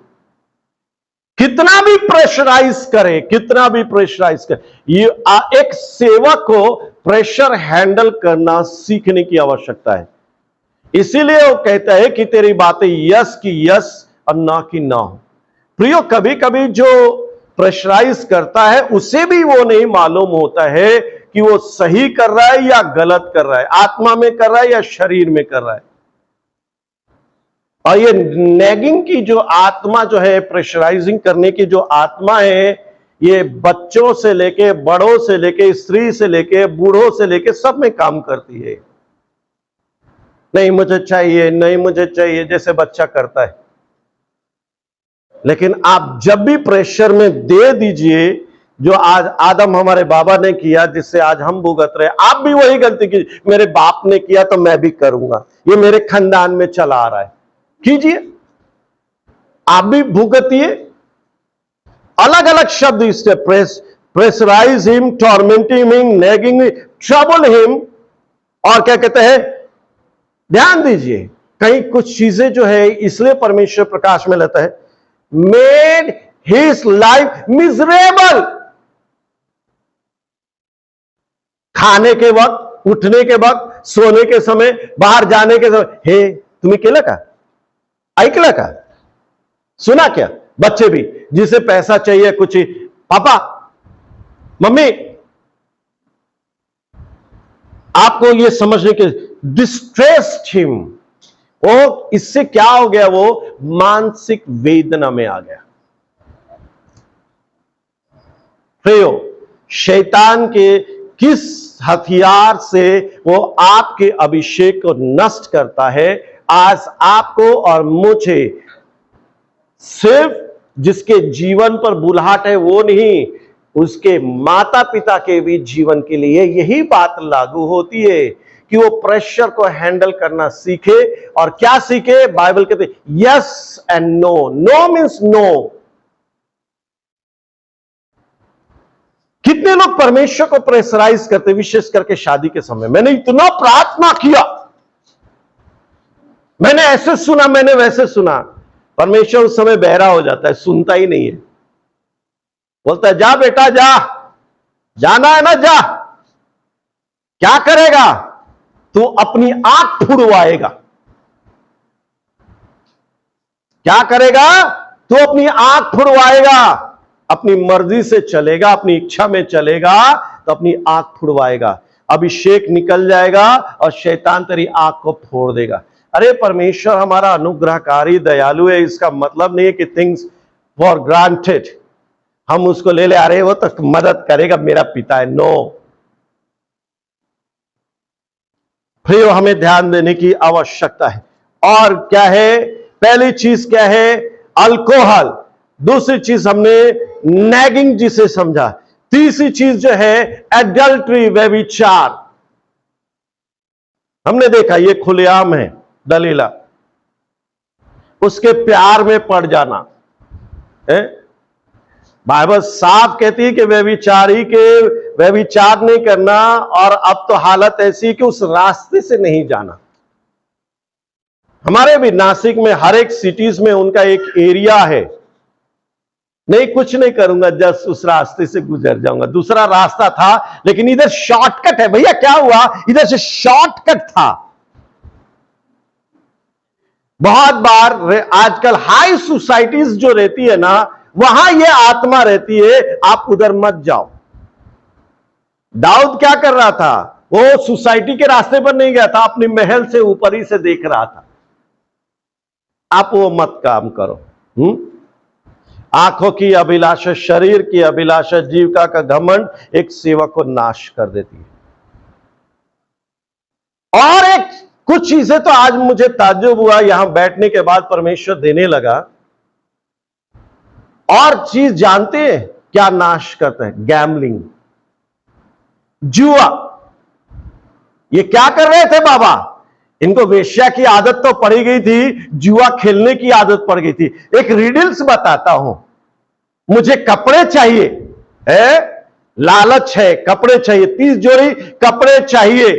कितना भी प्रेशराइज करे, ये एक सेवक को प्रेशर हैंडल करना सीखने की आवश्यकता है। इसीलिए वो कहता है कि तेरी बातें यस की यस और ना की ना हो। प्रियो, कभी कभी जो प्रेशराइज करता है उसे भी वो नहीं मालूम होता है कि वो सही कर रहा है या गलत कर रहा है, आत्मा में कर रहा है या शरीर में कर रहा है। और ये नैगिंग की जो आत्मा जो है, प्रेशराइजिंग करने की जो आत्मा है, ये बच्चों से लेके, बड़ों से लेके, स्त्री से लेके, बूढ़ों से लेके सब में काम करती है। नहीं मुझे चाहिए, नहीं मुझे चाहिए, जैसे बच्चा करता है। लेकिन आप जब भी प्रेशर में दे दीजिए, जो आज आदम हमारे बाबा ने किया, जिससे आज हम भुगत रहे, आप भी वही गलती की, मेरे बाप ने किया तो मैं भी करूंगा, ये मेरे खानदान में चला आ रहा है, कीजिए, आप भी भुगतिए। अलग अलग शब्द इससे, pressurise him, tormenting him, nagging, trouble him, और क्या कहते हैं, ध्यान दीजिए, कहीं कुछ चीजें जो है इसलिए परमेश्वर प्रकाश में लेता है, मेड हिज लाइफ मिजरेबल। खाने के वक्त, उठने के वक्त, सोने के समय, बाहर जाने के समय, हे तुम्हें केला का, ऐकला का, सुना क्या? बच्चे भी, जिसे पैसा चाहिए कुछ ही, पापा मम्मी, आपको यह समझने के डिस्ट्रेस्ड हिम, वो इससे क्या हो गया, वो मानसिक वेदना में आ गया। प्रियो, शैतान के किस हथियार से वो आपके अभिषेक को नष्ट करता है, आज आपको और मुझे, सिर्फ जिसके जीवन पर बुलाहट है वो नहीं, उसके माता पिता के भी जीवन के लिए यही बात लागू होती है कि वो प्रेशर को हैंडल करना सीखे। और क्या सीखे? बाइबल कहते yes and no. No means no. कितने लोग परमेश्वर को प्रेशराइज करते, विशेष करके शादी के समय, मैंने इतना प्रार्थना किया, मैंने ऐसे सुना, मैंने वैसे सुना। परमेश्वर उस समय बहरा हो जाता है, सुनता ही नहीं है, बोलता है जा बेटा जा, जाना है ना जा। क्या करेगा? तू अपनी आंख फुड़वाएगा। क्या करेगा? तू अपनी आंख फुड़वाएगा, अपनी मर्जी से चलेगा, अपनी इच्छा में चलेगा तो अपनी आंख फुड़वाएगा, अभिषेक निकल जाएगा और शैतान तेरी आंख को फोड़ देगा। अरे परमेश्वर हमारा अनुग्रहकारी दयालु है, इसका मतलब नहीं है कि थिंग्स फॉर ग्रांटेड, हम उसको ले ले, अरे वो तो मदद करेगा, मेरा पिता है। नो प्रियो, हमें ध्यान देने की आवश्यकता है। और क्या है? पहली चीज क्या है? अल्कोहल। दूसरी चीज हमने नैगिंग जिसे समझा। तीसरी चीज जो है एडल्ट्री, व्यभिचार। हमने देखा ये खुलेआम है दलीला, उसके प्यार में पड़ जाना है। बाइबल साफ कहती है कि व्यभिचारी के व्यभिचार नहीं करना, और अब तो हालत ऐसी कि उस रास्ते से नहीं जाना। हमारे भी नासिक में हर एक सिटीज में उनका एक एरिया है, नहीं कुछ नहीं करूंगा, जस्ट उस रास्ते से गुजर जाऊंगा। दूसरा रास्ता था लेकिन इधर शॉर्टकट है। भैया क्या हुआ? इधर से शॉर्टकट था। बहुत बार आजकल हाई सोसाइटीज जो रहती है ना, वहां ये आत्मा रहती है, आप उधर मत जाओ। दाऊद क्या कर रहा था? वो सोसाइटी के रास्ते पर नहीं गया था, अपनी महल से ऊपर ही से देख रहा था। आप वो मत काम करो। आंखों की अभिलाषा, शरीर की अभिलाषा, जीविका का घमंड एक सेवक को नाश कर देती है। और एक कुछ चीजें तो आज मुझे ताज्जुब हुआ, यहां बैठने के बाद परमेश्वर देने लगा। और चीज जानते हैं क्या नाश करता है? गैम्बलिंग, जुआ। ये क्या कर रहे थे बाबा? इनको वेश्या की आदत तो पड़ी गई थी, जुआ खेलने की आदत पड़ गई थी। एक रिडल्स बताता हूं। मुझे कपड़े चाहिए है, लालच है, कपड़े चाहिए, 30 जोड़ी कपड़े चाहिए।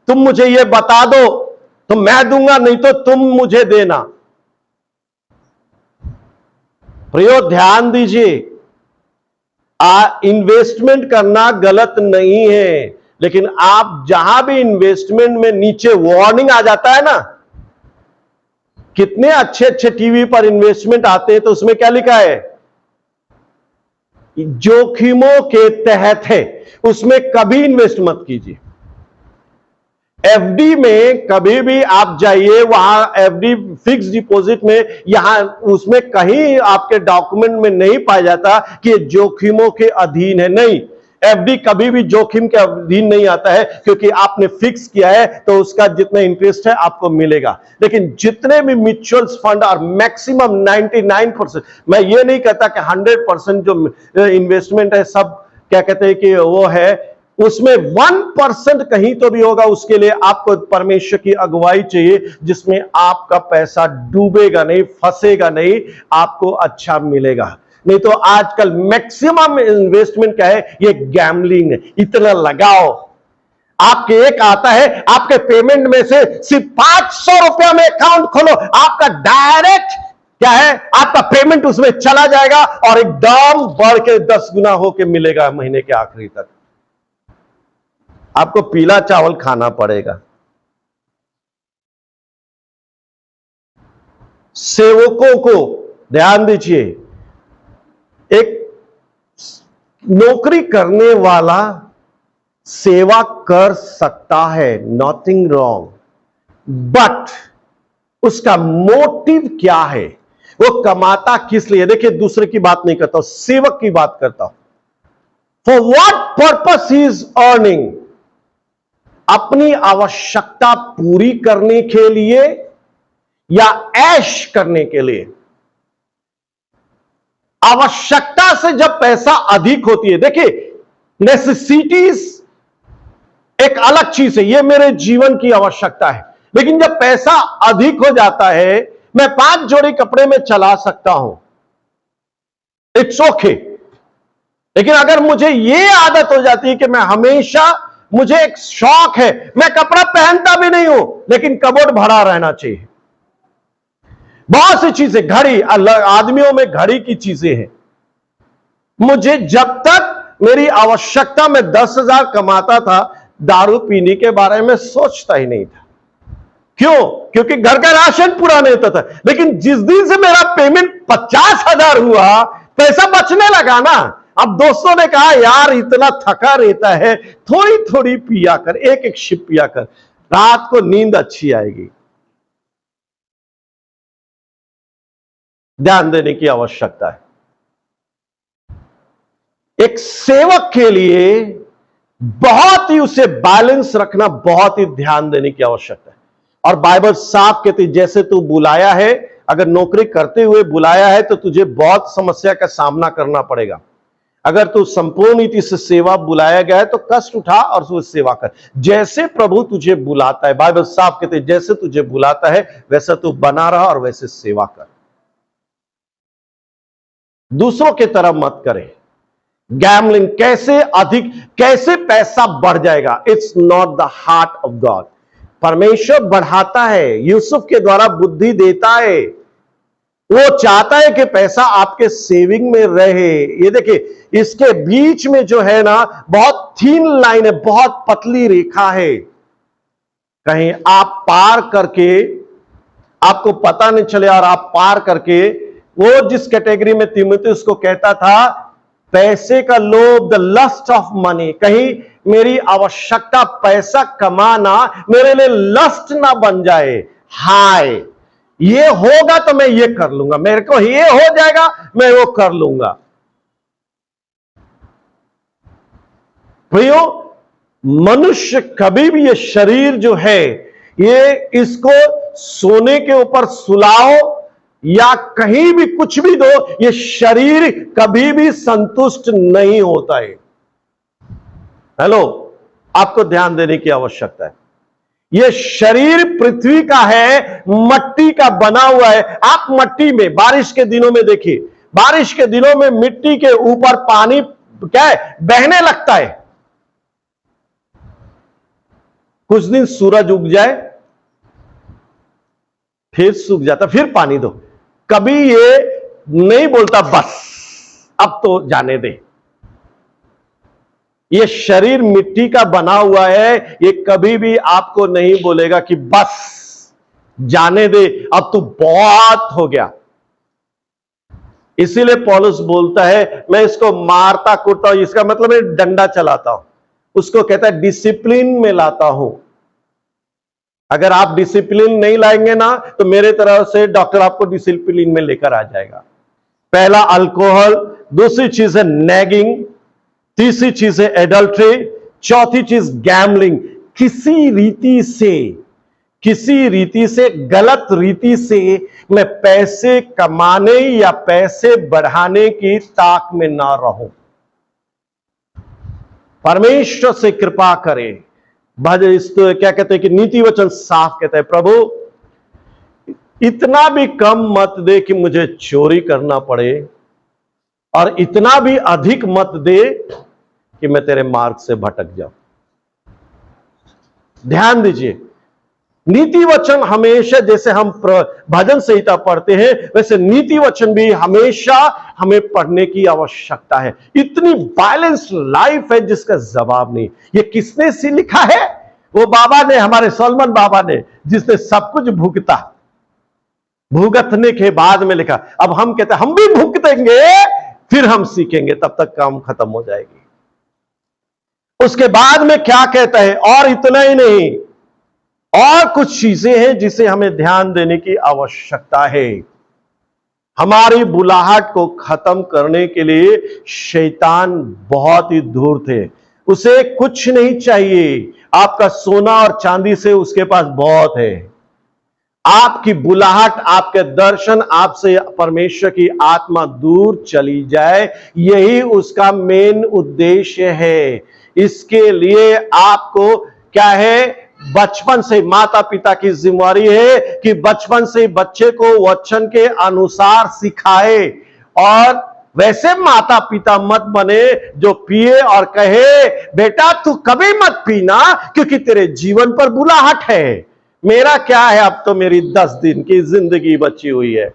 तुम मुझे ये बता दो तो मैं दूंगा, नहीं तो तुम मुझे देना। प्रियो ध्यान दीजिए, इन्वेस्टमेंट करना गलत नहीं है, लेकिन आप जहां भी इन्वेस्टमेंट में नीचे वार्निंग आ जाता है ना, कितने अच्छे अच्छे टीवी पर इन्वेस्टमेंट आते हैं तो उसमें क्या लिखा है? जोखिमों के तहत है, उसमें कभी इन्वेस्ट मत कीजिए। एफडी में कभी भी आप जाइए, वहां एफडी फिक्स डिपॉजिट में, यहां उसमें कहीं आपके डॉक्यूमेंट में नहीं पाया जाता कि ये जोखिमों के अधीन है। नहीं, एफडी कभी भी जोखिम के अधीन नहीं आता है, क्योंकि आपने फिक्स किया है तो उसका जितना इंटरेस्ट है आपको मिलेगा। लेकिन जितने भी म्यूचुअल फंड और मैक्सिमम 99%, मैं ये नहीं कहता कि 100% जो इन्वेस्टमेंट है सब क्या कहते हैं कि वो है, उसमें 1% कहीं तो भी होगा, उसके लिए आपको परमेश्वर की अगुवाई चाहिए, जिसमें आपका पैसा डूबेगा नहीं, फंसेगा नहीं, आपको अच्छा मिलेगा। नहीं तो आजकल मैक्सिमम इन्वेस्टमेंट क्या है? ये गैम्बलिंग है। इतना लगाओ, आपके एक आता है, आपके पेमेंट में से सिर्फ 500 रुपया में अकाउंट खोलो, आपका डायरेक्ट क्या है? आपका पेमेंट उसमें चला जाएगा और एकदम बढ़ के 10 गुना होके मिलेगा महीने के आखिरी तक। आपको पीला चावल खाना पड़ेगा। सेवकों को ध्यान दीजिए, एक नौकरी करने वाला सेवा कर सकता है, नॉथिंग रॉन्ग, बट उसका मोटिव क्या है? वो कमाता किस लिए? देखिए, दूसरे की बात नहीं करता हूं, सेवक की बात करता हूं। For what purpose he is earning? अपनी आवश्यकता पूरी करने के लिए या ऐश करने के लिए? आवश्यकता से जब पैसा अधिक होती है, देखिए नेसेसिटीज एक अलग चीज है, ये मेरे जीवन की आवश्यकता है, लेकिन जब पैसा अधिक हो जाता है, मैं 5 जोड़ी कपड़े में चला सकता हूं, इट्स ओके। लेकिन अगर मुझे ये आदत हो जाती है कि मैं हमेशा, मुझे एक शौक है, मैं कपड़ा पहनता भी नहीं हूं लेकिन कबोर्ड भरा रहना चाहिए। बहुत सी चीजें, घड़ी, आदमियों में घड़ी की चीजें हैं। मुझे जब तक मेरी आवश्यकता में 10,000 कमाता था, दारू पीने के बारे में सोचता ही नहीं था। क्यों? क्योंकि घर का राशन पूरा नहीं होता था। लेकिन जिस दिन से मेरा पेमेंट 50,000 हुआ, पैसा बचने लगा ना। अब दोस्तों ने कहा, यार इतना थका रहता है, थोड़ी थोड़ी पिया कर, एक एक शिप पिया कर, रात को नींद अच्छी आएगी। ध्यान देने की आवश्यकता है। एक सेवक के लिए बहुत ही उसे बैलेंस रखना, बहुत ही ध्यान देने की आवश्यकता है। और बाइबल साफ कहती है, जैसे तू बुलाया है, अगर नौकरी करते हुए बुलाया है तो तुझे बहुत समस्या का सामना करना पड़ेगा। अगर तू संपूर्ण रीति से सेवा बुलाया गया है तो कष्ट उठा और उसकी सेवा कर। जैसे प्रभु तुझे बुलाता है, बाइबल साफ कहते है, जैसे तुझे बुलाता है वैसा तू बना रहा और वैसे सेवा कर। दूसरों की तरह मत करे। गैम्बलिंग, कैसे पैसा बढ़ जाएगा, it's not the heart of God. परमेश्वर बढ़ाता है, यूसुफ के द्वारा बुद्धि देता है। वो चाहता है कि पैसा आपके सेविंग में रहे। ये देखिए, इसके बीच में जो है ना, बहुत थीन लाइन है, बहुत पतली रेखा है। कहीं आप पार करके आपको पता नहीं चले और आप पार करके, वो जिस कैटेगरी में तीमुथियुस को कहता था, पैसे का लोभ, द लस्ट ऑफ मनी, कहीं मेरी आवश्यकता पैसा कमाना मेरे लिए लस्ट ना बन जाए। हाय, ये होगा तो मैं ये कर लूंगा, मेरे को ये हो जाएगा मैं वो कर लूंगा। प्रियो, मनुष्य कभी भी, ये शरीर जो है, ये इसको सोने के ऊपर सुलाओ या कहीं भी कुछ भी दो, ये शरीर कभी भी संतुष्ट नहीं होता है। हेलो, आपको ध्यान देने की आवश्यकता है। यह शरीर पृथ्वी का है, मट्टी का बना हुआ है। आप मट्टी में बारिश के दिनों में देखिए, बारिश के दिनों में मिट्टी के ऊपर पानी क्या है, बहने लगता है। कुछ दिन सूरज उग जाए, फिर सूख जाता, फिर पानी दो। कभी ये नहीं बोलता बस अब तो जाने दे। ये शरीर मिट्टी का बना हुआ है, ये कभी भी आपको नहीं बोलेगा कि बस जाने दे, अब तो बहुत हो गया। इसीलिए पौलुस बोलता है, मैं इसको मारता कूटता हूं, इसका मतलब मैं डंडा चलाता हूं। उसको कहता है डिसिप्लिन में लाता हूं। अगर आप डिसिप्लिन नहीं लाएंगे ना, तो मेरे तरफ से डॉक्टर आपको डिसिप्लिन में लेकर आ जाएगा। पहला अल्कोहल, दूसरी चीज है नैगिंग, तीसरी चीज है एडल्ट्री, चौथी चीज गैम्बलिंग। किसी रीति से गलत रीति से मैं पैसे कमाने या पैसे बढ़ाने की ताक में ना रहूं। परमेश्वर से कृपा करें। क्या कहते हैं कि नीति वचन साफ कहता है, प्रभु इतना भी कम मत दे कि मुझे चोरी करना पड़े, और इतना भी अधिक मत दे कि मैं तेरे मार्ग से भटक जाऊं। ध्यान दीजिए, नीति वचन हमेशा, जैसे हम भजन संहिता पढ़ते हैं, वैसे नीति वचन भी हमेशा हमें पढ़ने की आवश्यकता है। इतनी बैलेंस लाइफ है जिसका जवाब नहीं। ये किसने सी लिखा है? वो बाबा ने, हमारे सोलोमन बाबा ने, जिसने सब कुछ भुगतने के बाद में लिखा। अब हम कहते हैं हम भी भुगतेंगे, फिर हम सीखेंगे, तब तक काम खत्म हो जाएगी। उसके बाद में क्या कहता है? और इतना ही नहीं, और कुछ चीजें हैं जिसे हमें ध्यान देने की आवश्यकता है। हमारी बुलाहट को खत्म करने के लिए शैतान बहुत ही धूर्त है। उसे कुछ नहीं चाहिए, आपका सोना और चांदी से उसके पास बहुत है। आपकी बुलाहट, आपके दर्शन, आपसे परमेश्वर की आत्मा दूर चली जाए, यही उसका मेन उद्देश्य है। इसके लिए आपको क्या है? बचपन से माता पिता की जिम्मेदारी है कि बचपन से बच्चे को वचन के अनुसार सिखाए, और वैसे माता पिता मत बने जो पिए और कहे बेटा तू कभी मत पीना क्योंकि तेरे जीवन पर बुलाहट है। मेरा क्या है, अब तो मेरी 10 दिन की जिंदगी बची हुई है।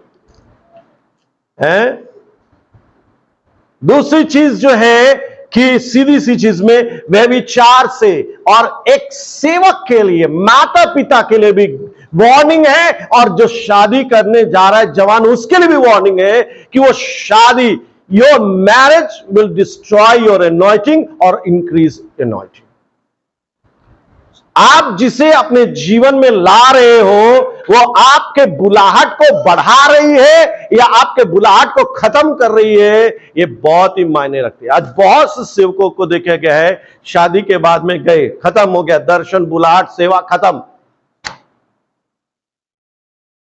दूसरी चीज जो है कि सीधी सी चीज में व्यभिचार से, और एक सेवक के लिए, माता पिता के लिए भी वार्निंग है, और जो शादी करने जा रहा है जवान, उसके लिए भी वार्निंग है कि वो शादी, your marriage will destroy your anointing और इंक्रीज अनॉइंटिंग। आप जिसे अपने जीवन में ला रहे हो, वो आपके बुलाहट को बढ़ा रही है या आपके बुलाहट को खत्म कर रही है, ये बहुत ही मायने रखती है। आज बहुत से सेवकों को देखा गया है, शादी के बाद में गए, खत्म हो गया, दर्शन, बुलाहट, सेवा खत्म।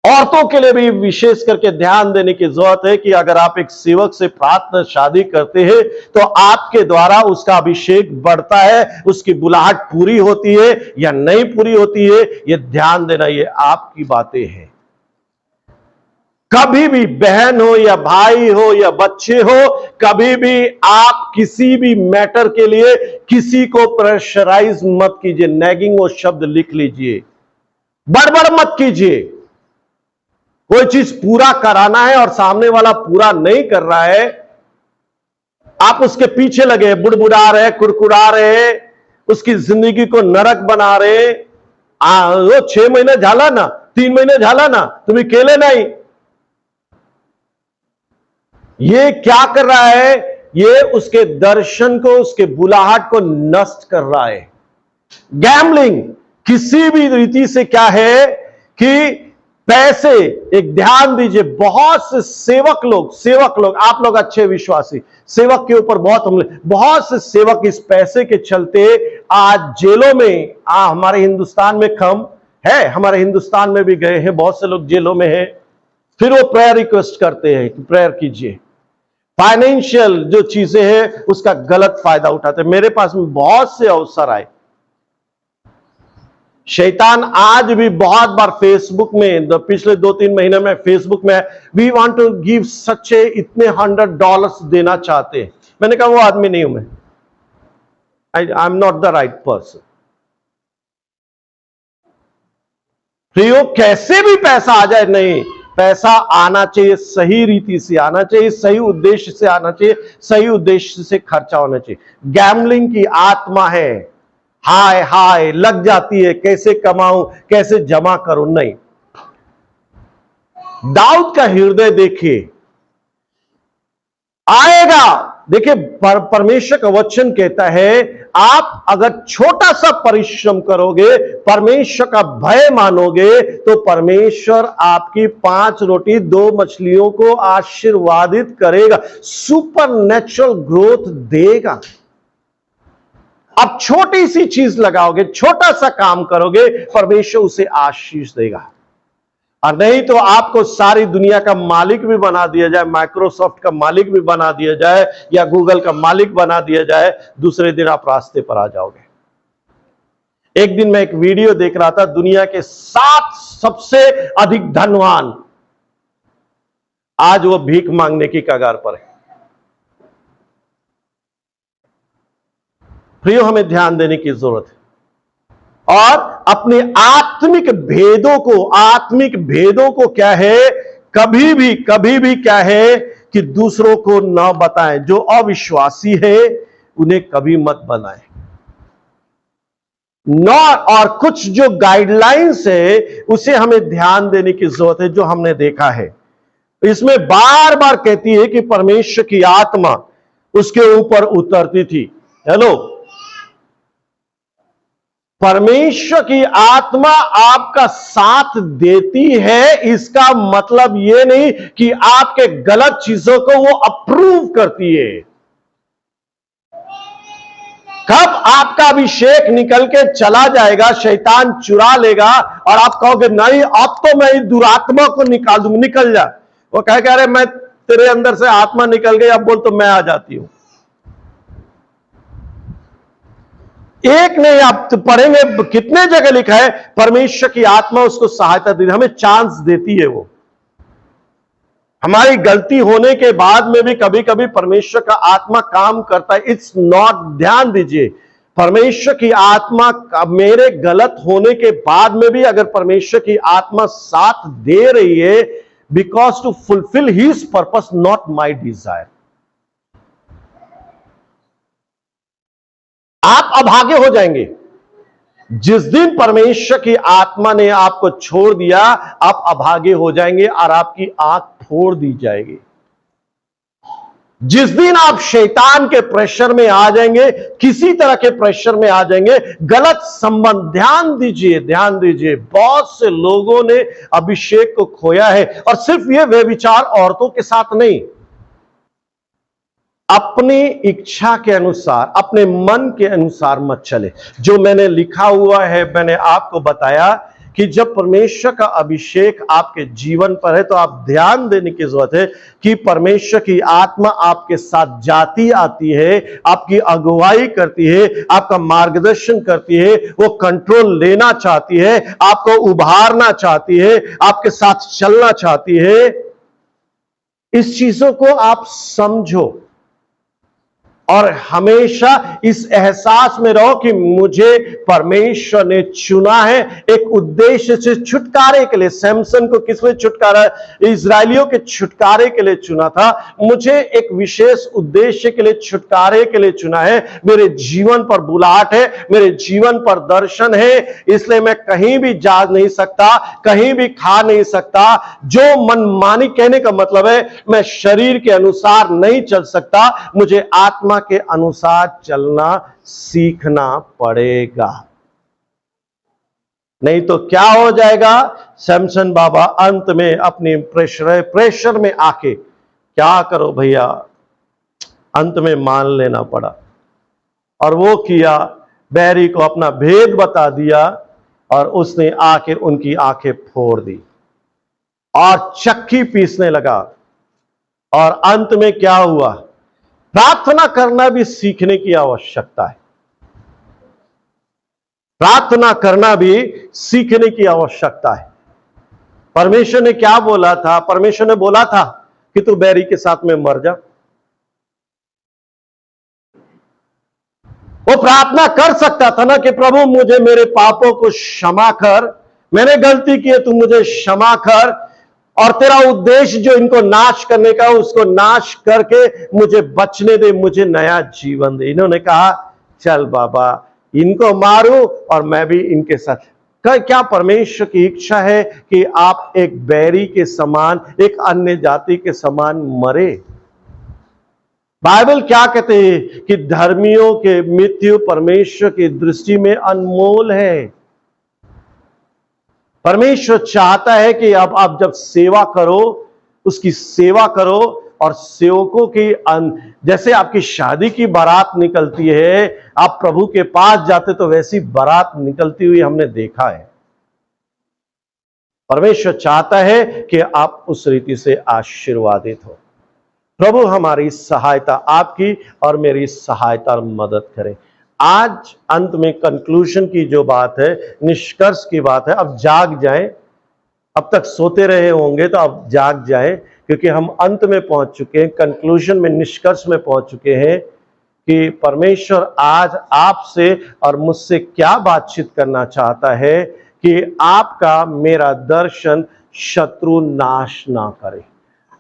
औरतों के लिए भी विशेष करके ध्यान देने की जरूरत है कि अगर आप एक सेवक से प्रार्थना शादी करते हैं तो आपके द्वारा उसका अभिषेक बढ़ता है, उसकी बुलाहट पूरी होती है या नहीं पूरी होती है, यह ध्यान देना, ये आपकी बातें हैं। कभी भी बहन हो या भाई हो या बच्चे हो, कभी भी आप किसी भी मैटर के लिए किसी को प्रेशराइज मत कीजिए। नैगिंग वो शब्द लिख लीजिए, बड़बड़ मत कीजिए। कोई चीज पूरा कराना है और सामने वाला पूरा नहीं कर रहा है, आप उसके पीछे लगे, बुड़बुड़ा रहे, कुड़कुड़ा रहे, उसकी जिंदगी को नरक बना रहे। 6 महीने झाला ना, 3 महीने झाला ना, तुम्ही केले नहीं। ये क्या कर रहा है? ये उसके दर्शन को, उसके बुलाहट को नष्ट कर रहा है। गैम्बलिंग किसी भी रीति से क्या है कि पैसे, एक ध्यान दीजिए, बहुत से सेवक लोग, आप लोग अच्छे विश्वासी, सेवक के ऊपर बहुत हमले, बहुत से सेवक इस पैसे के चलते आज जेलों में, हमारे हिंदुस्तान में कम है, हमारे हिंदुस्तान में भी गए हैं, बहुत से लोग जेलों में हैं। फिर वो प्रेयर रिक्वेस्ट करते हैं कि प्रेयर कीजिए। फाइनेंशियल जो चीजें हैं उसका गलत फायदा उठाते हैं। मेरे पास में बहुत से अवसर आए, शैतान आज भी बहुत बार फेसबुक में, पिछले 2-3 महीने में फेसबुक में, we want to give such a, इतने $100 देना चाहते हैं। मैंने कहा वो आदमी नहीं हूं मैं, I am not the right person. प्रियो, कैसे भी पैसा आ जाए, नहीं, पैसा आना चाहिए, सही रीति से आना चाहिए, सही उद्देश्य से आना चाहिए, सही उद्देश्य से खर्चा होना चाहिए। गैम्बलिंग की आत्मा है, हाय हाय लग जाती है, कैसे कमाऊं, कैसे जमा करूं, नहीं। दाऊद का हृदय देखिए, आएगा। देखिए, परमेश्वर का वचन कहता है, आप अगर छोटा सा परिश्रम करोगे, परमेश्वर का भय मानोगे, तो परमेश्वर आपकी 5 रोटी 2 मछलियों को आशीर्वादित करेगा, सुपर नेचुरल ग्रोथ देगा। अब छोटी सी चीज लगाओगे, छोटा सा काम करोगे, परमेश्वर उसे आशीष देगा। और नहीं तो आपको सारी दुनिया का मालिक भी बना दिया जाए, माइक्रोसॉफ्ट का मालिक भी बना दिया जाए या गूगल का मालिक बना दिया जाए, दूसरे दिन आप रास्ते पर आ जाओगे। एक दिन मैं एक वीडियो देख रहा था, दुनिया के 7 सबसे अधिक धनवान, आज वो भीख मांगने की कगार पर है। प्रियो, हमें ध्यान देने की जरूरत है और अपने आत्मिक भेदों को क्या है, कभी भी क्या है कि दूसरों को न बताएं। जो अविश्वासी है उन्हें कभी मत बनाएं। और कुछ जो गाइडलाइंस है उसे हमें ध्यान देने की जरूरत है, जो हमने देखा है। इसमें बार बार कहती है कि परमेश्वर की आत्मा उसके ऊपर उतरती थी। हेलो, परमेश्वर की आत्मा आपका साथ देती है, इसका मतलब यह नहीं कि आपके गलत चीजों को वो अप्रूव करती है। कब आपका अभिषेक निकल के चला जाएगा, शैतान चुरा लेगा और आप कहोगे नहीं, अब तो मैं इस दुरात्मा को निकाल दूंगा, निकल जा। वो कहेगा अरे मैं तेरे अंदर से आत्मा निकल गई, अब बोल तो मैं आ जाती हूं। एक नहीं, आप तो पढ़ेंगे कितने जगह लिखा है, परमेश्वर की आत्मा उसको सहायता देती, हमें चांस देती है। वो हमारी गलती होने के बाद में भी कभी कभी परमेश्वर का आत्मा काम करता है। इट्स नॉट, ध्यान दीजिए, परमेश्वर की आत्मा, मेरे गलत होने के बाद में भी अगर परमेश्वर की आत्मा साथ दे रही है, because to fulfil his purpose, not my desire. आप अभागे हो जाएंगे जिस दिन परमेश्वर की आत्मा ने आपको छोड़ दिया। आप अभागे हो जाएंगे और आपकी आंख फोड़ दी जाएगी। जिस दिन आप शैतान के प्रेशर में आ जाएंगे, किसी तरह के प्रेशर में आ जाएंगे, गलत संबंध, ध्यान दीजिए, बहुत से लोगों ने अभिषेक को खोया है। और सिर्फ ये व्यभिचार औरतों के साथ नहीं, अपनी इच्छा के अनुसार, अपने मन के अनुसार मत चले। जो मैंने लिखा हुआ है, मैंने आपको बताया कि जब परमेश्वर का अभिषेक आपके जीवन पर है तो आप ध्यान देने की जरूरत है कि परमेश्वर की आत्मा आपके साथ जाती आती है, आपकी अगुवाई करती है, आपका मार्गदर्शन करती है, वो कंट्रोल लेना चाहती है, आपको उभारना चाहती है, आपके साथ चलना चाहती है। इस चीजों को आप समझो और हमेशा इस एहसास में रहो कि मुझे परमेश्वर ने चुना है एक उद्देश्य से, छुटकारे के लिए। सैमसन को किस लिए छुटकारा, इजरायलियों के छुटकारे के लिए चुना था। मुझे एक विशेष उद्देश्य के लिए, छुटकारे के लिए चुना है। मेरे जीवन पर बुलाहट है, मेरे जीवन पर दर्शन है, इसलिए मैं कहीं भी जा नहीं सकता, कहीं भी खा नहीं सकता। जो मनमानी, कहने का मतलब है मैं शरीर के अनुसार नहीं चल सकता, मुझे आत्मा के अनुसार चलना सीखना पड़ेगा। नहीं तो क्या हो जाएगा, सैमसन बाबा अंत में अपनी प्रेशर में आके क्या करो भैया, अंत में मान लेना पड़ा। और वो किया, बैरी को अपना भेद बता दिया और उसने आके उनकी आंखें फोड़ दी और चक्की पीसने लगा। और अंत में क्या हुआ, प्रार्थना करना भी सीखने की आवश्यकता है। प्रार्थना करना भी सीखने की आवश्यकता है। परमेश्वर ने क्या बोला था, परमेश्वर ने बोला था कि तू बैरी के साथ में मर जा। वो प्रार्थना कर सकता था ना कि प्रभु मुझे मेरे पापों को क्षमा कर, मैंने गलती की है, तू मुझे क्षमा कर, और तेरा उद्देश्य जो इनको नाश करने का उसको नाश करके मुझे बचने दे, मुझे नया जीवन दे। इन्होंने कहा चल बाबा, इनको मारो और मैं भी इनके साथ। क्या परमेश्वर की इच्छा है कि आप एक बैरी के समान, एक अन्य जाति के समान मरे? बाइबल क्या कहते हैं कि धर्मियों के मृत्यु परमेश्वर की दृष्टि में अनमोल है। परमेश्वर चाहता है कि अब आप जब सेवा करो, उसकी सेवा करो, और सेवकों की जैसे आपकी शादी की बारात निकलती है, आप प्रभु के पास जाते तो वैसी बारात निकलती हुई हमने देखा है। परमेश्वर चाहता है कि आप उस रीति से आशीर्वादित हो। प्रभु हमारी सहायता, आपकी और मेरी सहायता और मदद करें। आज अंत में कंक्लूजन की जो बात है, निष्कर्ष की बात है, अब जाग जाएं। अब तक सोते रहे होंगे तो अब जाग जाएं, क्योंकि हम अंत में पहुंच चुके हैं, कंक्लूजन में, निष्कर्ष में पहुंच चुके हैं कि परमेश्वर आज आपसे और मुझसे क्या बातचीत करना चाहता है कि आपका मेरा दर्शन शत्रु नाश ना करे।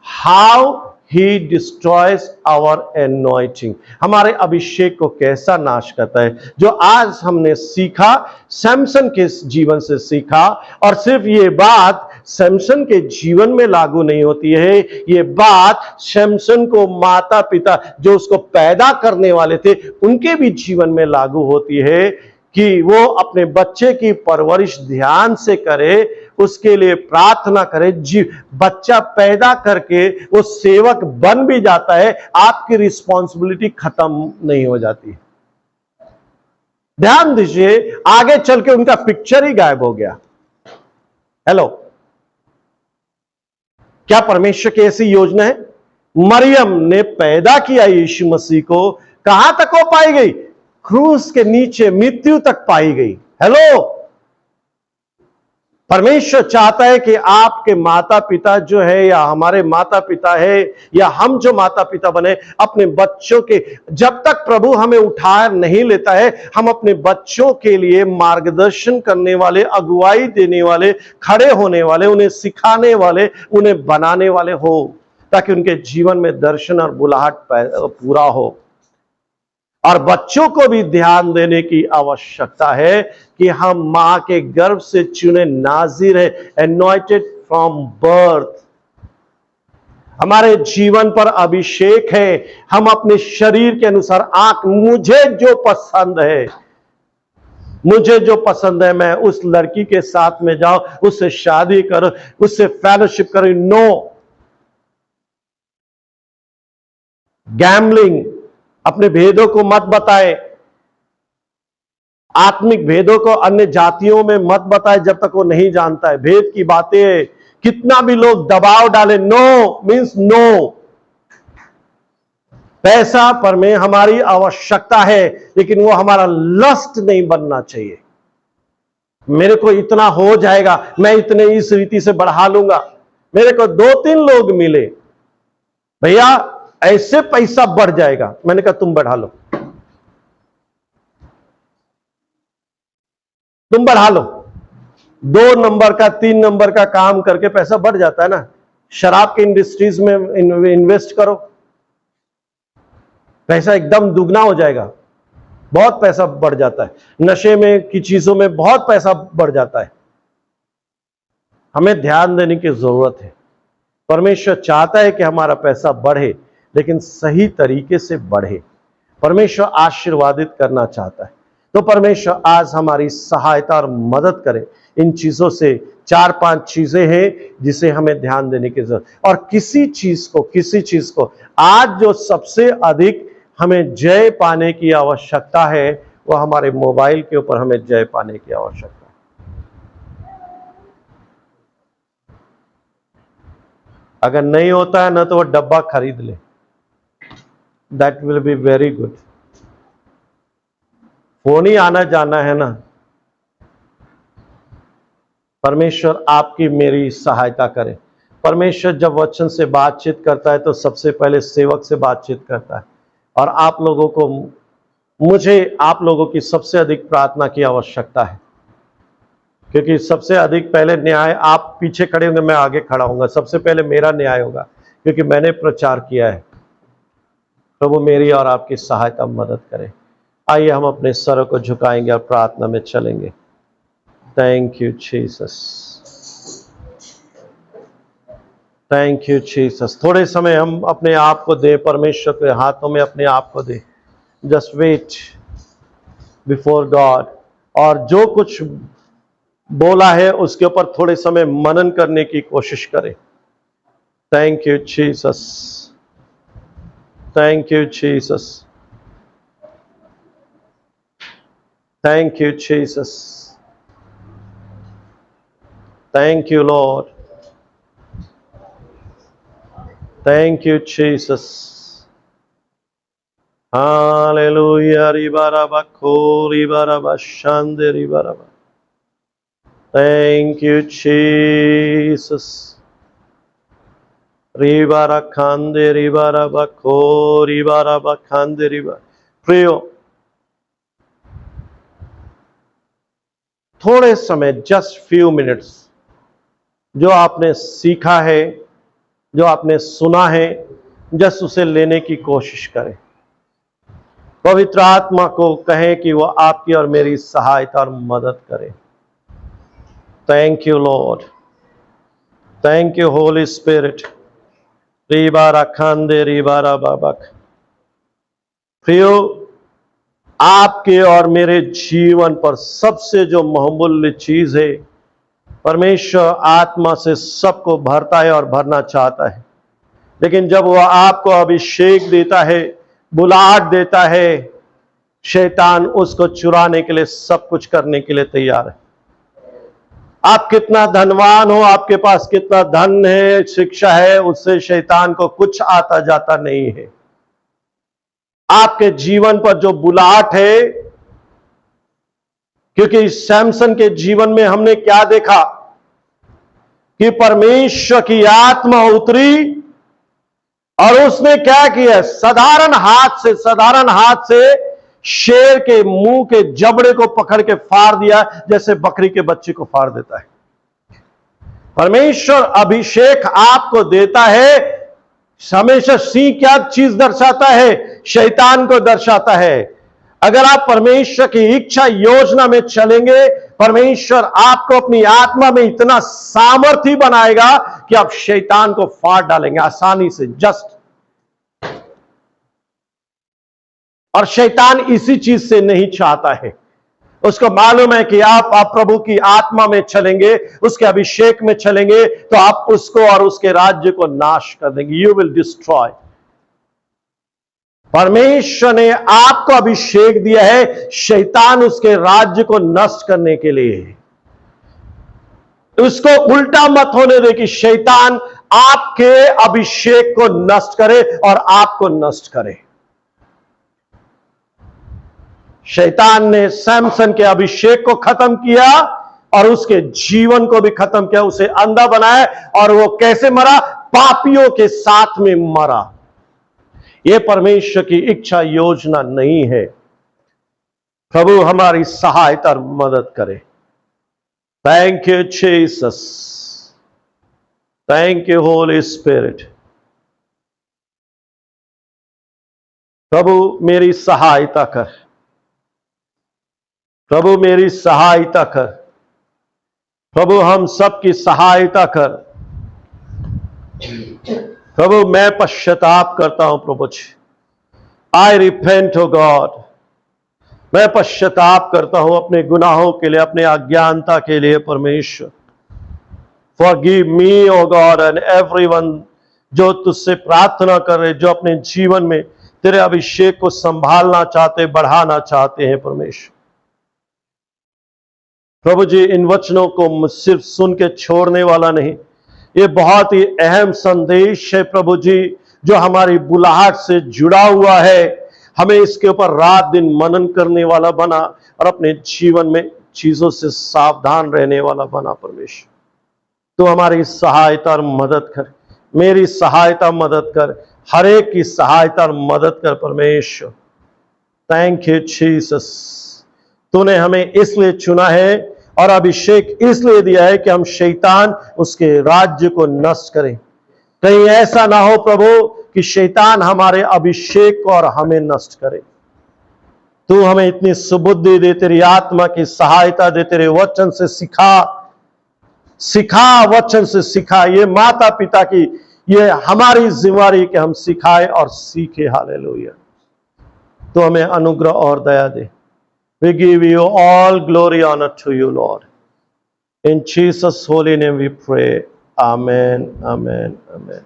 How He destroys our anointing, हमारे अभिषेक को कैसा नाश करता है, जो आज हमने सीखा, सैमसन के जीवन से सीखा। और सिर्फ ये बात सैमसन के जीवन में लागू नहीं होती है, ये बात सैमसन को माता पिता जो उसको पैदा करने वाले थे उनके भी जीवन में लागू होती है कि वो अपने बच्चे की परवरिश ध्यान से करे, उसके लिए प्रार्थना करे। बच्चा पैदा करके वो सेवक बन भी जाता है, आपकी रिस्पॉन्सिबिलिटी खत्म नहीं हो जाती। ध्यान दीजिए, आगे चल के उनका पिक्चर ही गायब हो गया। हेलो, क्या परमेश्वर की ऐसी योजना है? मरियम ने पैदा किया यीशु मसीह को, कहां तक वो पाई गई? क्रूस के नीचे मृत्यु तक पाई गई। हेलो, परमेश्वर चाहता है कि आपके माता पिता जो है, या हमारे माता पिता है, या हम जो माता पिता बने, अपने बच्चों के, जब तक प्रभु हमें उठा नहीं लेता है, हम अपने बच्चों के लिए मार्गदर्शन करने वाले, अगुवाई देने वाले, खड़े होने वाले, उन्हें सिखाने वाले, उन्हें बनाने वाले हो, ताकि उनके जीवन में दर्शन और बुलाहट पूरा हो। और बच्चों को भी ध्यान देने की आवश्यकता है कि हम मां के गर्भ से चुने नाज़ीर है, एनॉइंटेड फ्रॉम बर्थ। हमारे जीवन पर अभिषेक है। हम अपने शरीर के अनुसार मुझे जो पसंद है, मुझे जो पसंद है, मैं उस लड़की के साथ में जाऊं, उससे शादी करूं, उससे फेलोशिप करूं। नो गैम्बलिंग, अपने भेदों को मत बताए, आत्मिक भेदों को अन्य जातियों में मत बताए जब तक वो नहीं जानता है। भेद की बातें कितना भी लोग दबाव डाले, नो मीन्स नो। पैसा पर में हमारी आवश्यकता है, लेकिन वो हमारा लस्ट नहीं बनना चाहिए। मेरे को इतना हो जाएगा, मैं इतने इस रीति से बढ़ा लूंगा। मेरे को 2-3 लोग मिले, भैया ऐसे पैसा बढ़ जाएगा। मैंने कहा तुम बढ़ा लो, तुम बढ़ा लो। 2 नंबर का 3 नंबर का काम करके पैसा बढ़ जाता है ना। शराब के इंडस्ट्रीज में इन्वेस्ट करो, पैसा एकदम दुगना हो जाएगा। बहुत पैसा बढ़ जाता है। नशे में की चीजों में बहुत पैसा बढ़ जाता है। हमें ध्यान देने की जरूरत है। परमेश्वर चाहता है कि हमारा पैसा बढ़े, लेकिन सही तरीके से बढ़े। परमेश्वर आशीर्वादित करना चाहता है। तो परमेश्वर आज हमारी सहायता और मदद करे। इन चीजों से 4-5 चीजें हैं जिसे हमें ध्यान देने की जरूरत। और किसी चीज को आज जो सबसे अधिक हमें जय पाने की आवश्यकता है, वो हमारे मोबाइल के ऊपर हमें जय पाने की आवश्यकता है। अगर नहीं होता है ना, तो वो डब्बा खरीद ले, that will be very good. Phone ही आना जाना है ना। परमेश्वर आपकी मेरी सहायता करे। परमेश्वर जब वचन से बातचीत करता है तो सबसे पहले सेवक से बातचीत करता है। और आप लोगों को, मुझे आप लोगों की सबसे अधिक प्रार्थना की आवश्यकता है, क्योंकि सबसे अधिक पहले न्याय, आप पीछे खड़े होंगे, मैं आगे खड़ा होऊंगा। सबसे पहले मेरा न्याय होगा, क्योंकि मैंने प्रचार किया है। प्रभु मेरी और आपकी सहायता मदद करे। आइए हम अपने सर को झुकाएंगे और प्रार्थना में चलेंगे। Thank you Jesus, thank you Jesus. थोड़े समय हम अपने आप को दे, परमेश्वर के हाथों में अपने आप को दे। Just wait before God. और जो कुछ बोला है उसके ऊपर थोड़े समय मनन करने की कोशिश करें। Thank you Jesus, thank you Jesus, thank you Jesus, thank you Lord, thank you Jesus. Hallelujah. रिबाराबा खो रिबाराबा शांदे रिबाराबा। Thank you Jesus. रिबारा खांदे रिबाराबा खो रिबाराबा खांदे रिबा। प्रियो, थोड़े समय, जस्ट फ्यू मिनट्स, जो आपने सीखा है, जो आपने सुना है, जस्ट उसे लेने की कोशिश करें। पवित्र आत्मा को कहें कि वो आपकी और मेरी सहायता और मदद करे। Thank you Lord, thank you Holy Spirit. रिबारा खांदे रिबारा बाबक। प्रियो, आपके और मेरे जीवन पर सबसे जो बहुमूल्य चीज है, परमेश्वर आत्मा से सबको भरता है और भरना चाहता है। लेकिन जब वह आपको अभिषेक देता है, बुलाहट देता है, शैतान उसको चुराने के लिए सब कुछ करने के लिए तैयार है। आप कितना धनवान हो, आपके पास कितना धन है, शिक्षा है, उससे शैतान को कुछ आता जाता नहीं है। आपके जीवन पर जो बुलाहट है, क्योंकि सैमसन के जीवन में हमने क्या देखा कि परमेश्वर की आत्मा उतरी और उसने क्या किया, साधारण हाथ से शेर के मुंह के जबड़े को पकड़ के फाड़ दिया, जैसे बकरी के बच्चे को फाड़ देता है। परमेश्वर अभिषेक आपको देता है। हमेशा सिंह क्या चीज दर्शाता है? शैतान को दर्शाता है। अगर आप परमेश्वर की इच्छा योजना में चलेंगे परमेश्वर आपको अपनी आत्मा में इतना सामर्थ्य बनाएगा कि आप शैतान को फाड़ डालेंगे आसानी से, जस्ट। और शैतान इसी चीज से नहीं चाहता है। उसको मालूम है कि आप प्रभु की आत्मा में चलेंगे, उसके अभिषेक में चलेंगे, तो आप उसको और उसके राज्य को नाश कर देंगे। You will destroy. परमेश्वर ने आपको अभिषेक दिया है शैतान उसके राज्य को नष्ट करने के लिए। उसको उल्टा मत होने दे कि शैतान आपके अभिषेक को नष्ट करे और आपको नष्ट करे। शैतान ने सैमसन के अभिषेक को खत्म किया और उसके जीवन को भी खत्म किया, उसे अंधा बनाया। और वो कैसे मरा? पापियों के साथ में मरा। यह परमेश्वर की इच्छा योजना नहीं है। प्रभु हमारी सहायता और मदद करे। Thank you Jesus, thank you Holy Spirit. प्रभु मेरी सहायता कर, प्रभु मेरी सहायता कर, प्रभु हम सबकी सहायता कर। प्रभु मैं पश्चाताप करता हूं प्रभु जी। आई रिपेंट ओ गॉड। मैं पश्चाताप करता हूं अपने गुनाहों के लिए, अपने अज्ञानता के लिए। परमेश्वर forgive me O God and everyone जो तुझसे प्रार्थना कर रहे, जो अपने जीवन में तेरे अभिषेक को संभालना चाहते, बढ़ाना चाहते हैं। परमेश्वर प्रभु जी इन वचनों को सिर्फ सुन के छोड़ने वाला नहीं, ये बहुत ही अहम संदेश है प्रभु जी, जो हमारी बुलाहट से जुड़ा हुआ है। हमें इसके ऊपर रात दिन मनन करने वाला बना और अपने जीवन में चीजों से सावधान रहने वाला बना। परमेश्वर तो हमारी सहायता और मदद कर, मेरी सहायता मदद कर, हर एक की सहायता और मदद कर। परमेश्वर थैंक यू जीसस। तूने हमें इसलिए चुना है और अभिषेक इसलिए दिया है कि हम शैतान उसके राज्य को नष्ट करें। कहीं ऐसा ना हो प्रभु कि शैतान हमारे अभिषेक को और हमें नष्ट करे। तू हमें इतनी सुबुद्धि दे, तेरी आत्मा की सहायता दे, तेरे वचन से सिखा, वचन से सिखा। ये माता पिता की ये हमारी जिम्मेवारी कि हम सिखाएं और सीखे। हालेलुया। तो हमें अनुग्रह और दया दे। We give you all glory, honor to you, Lord. In Jesus' holy name we pray. Amen, amen, amen.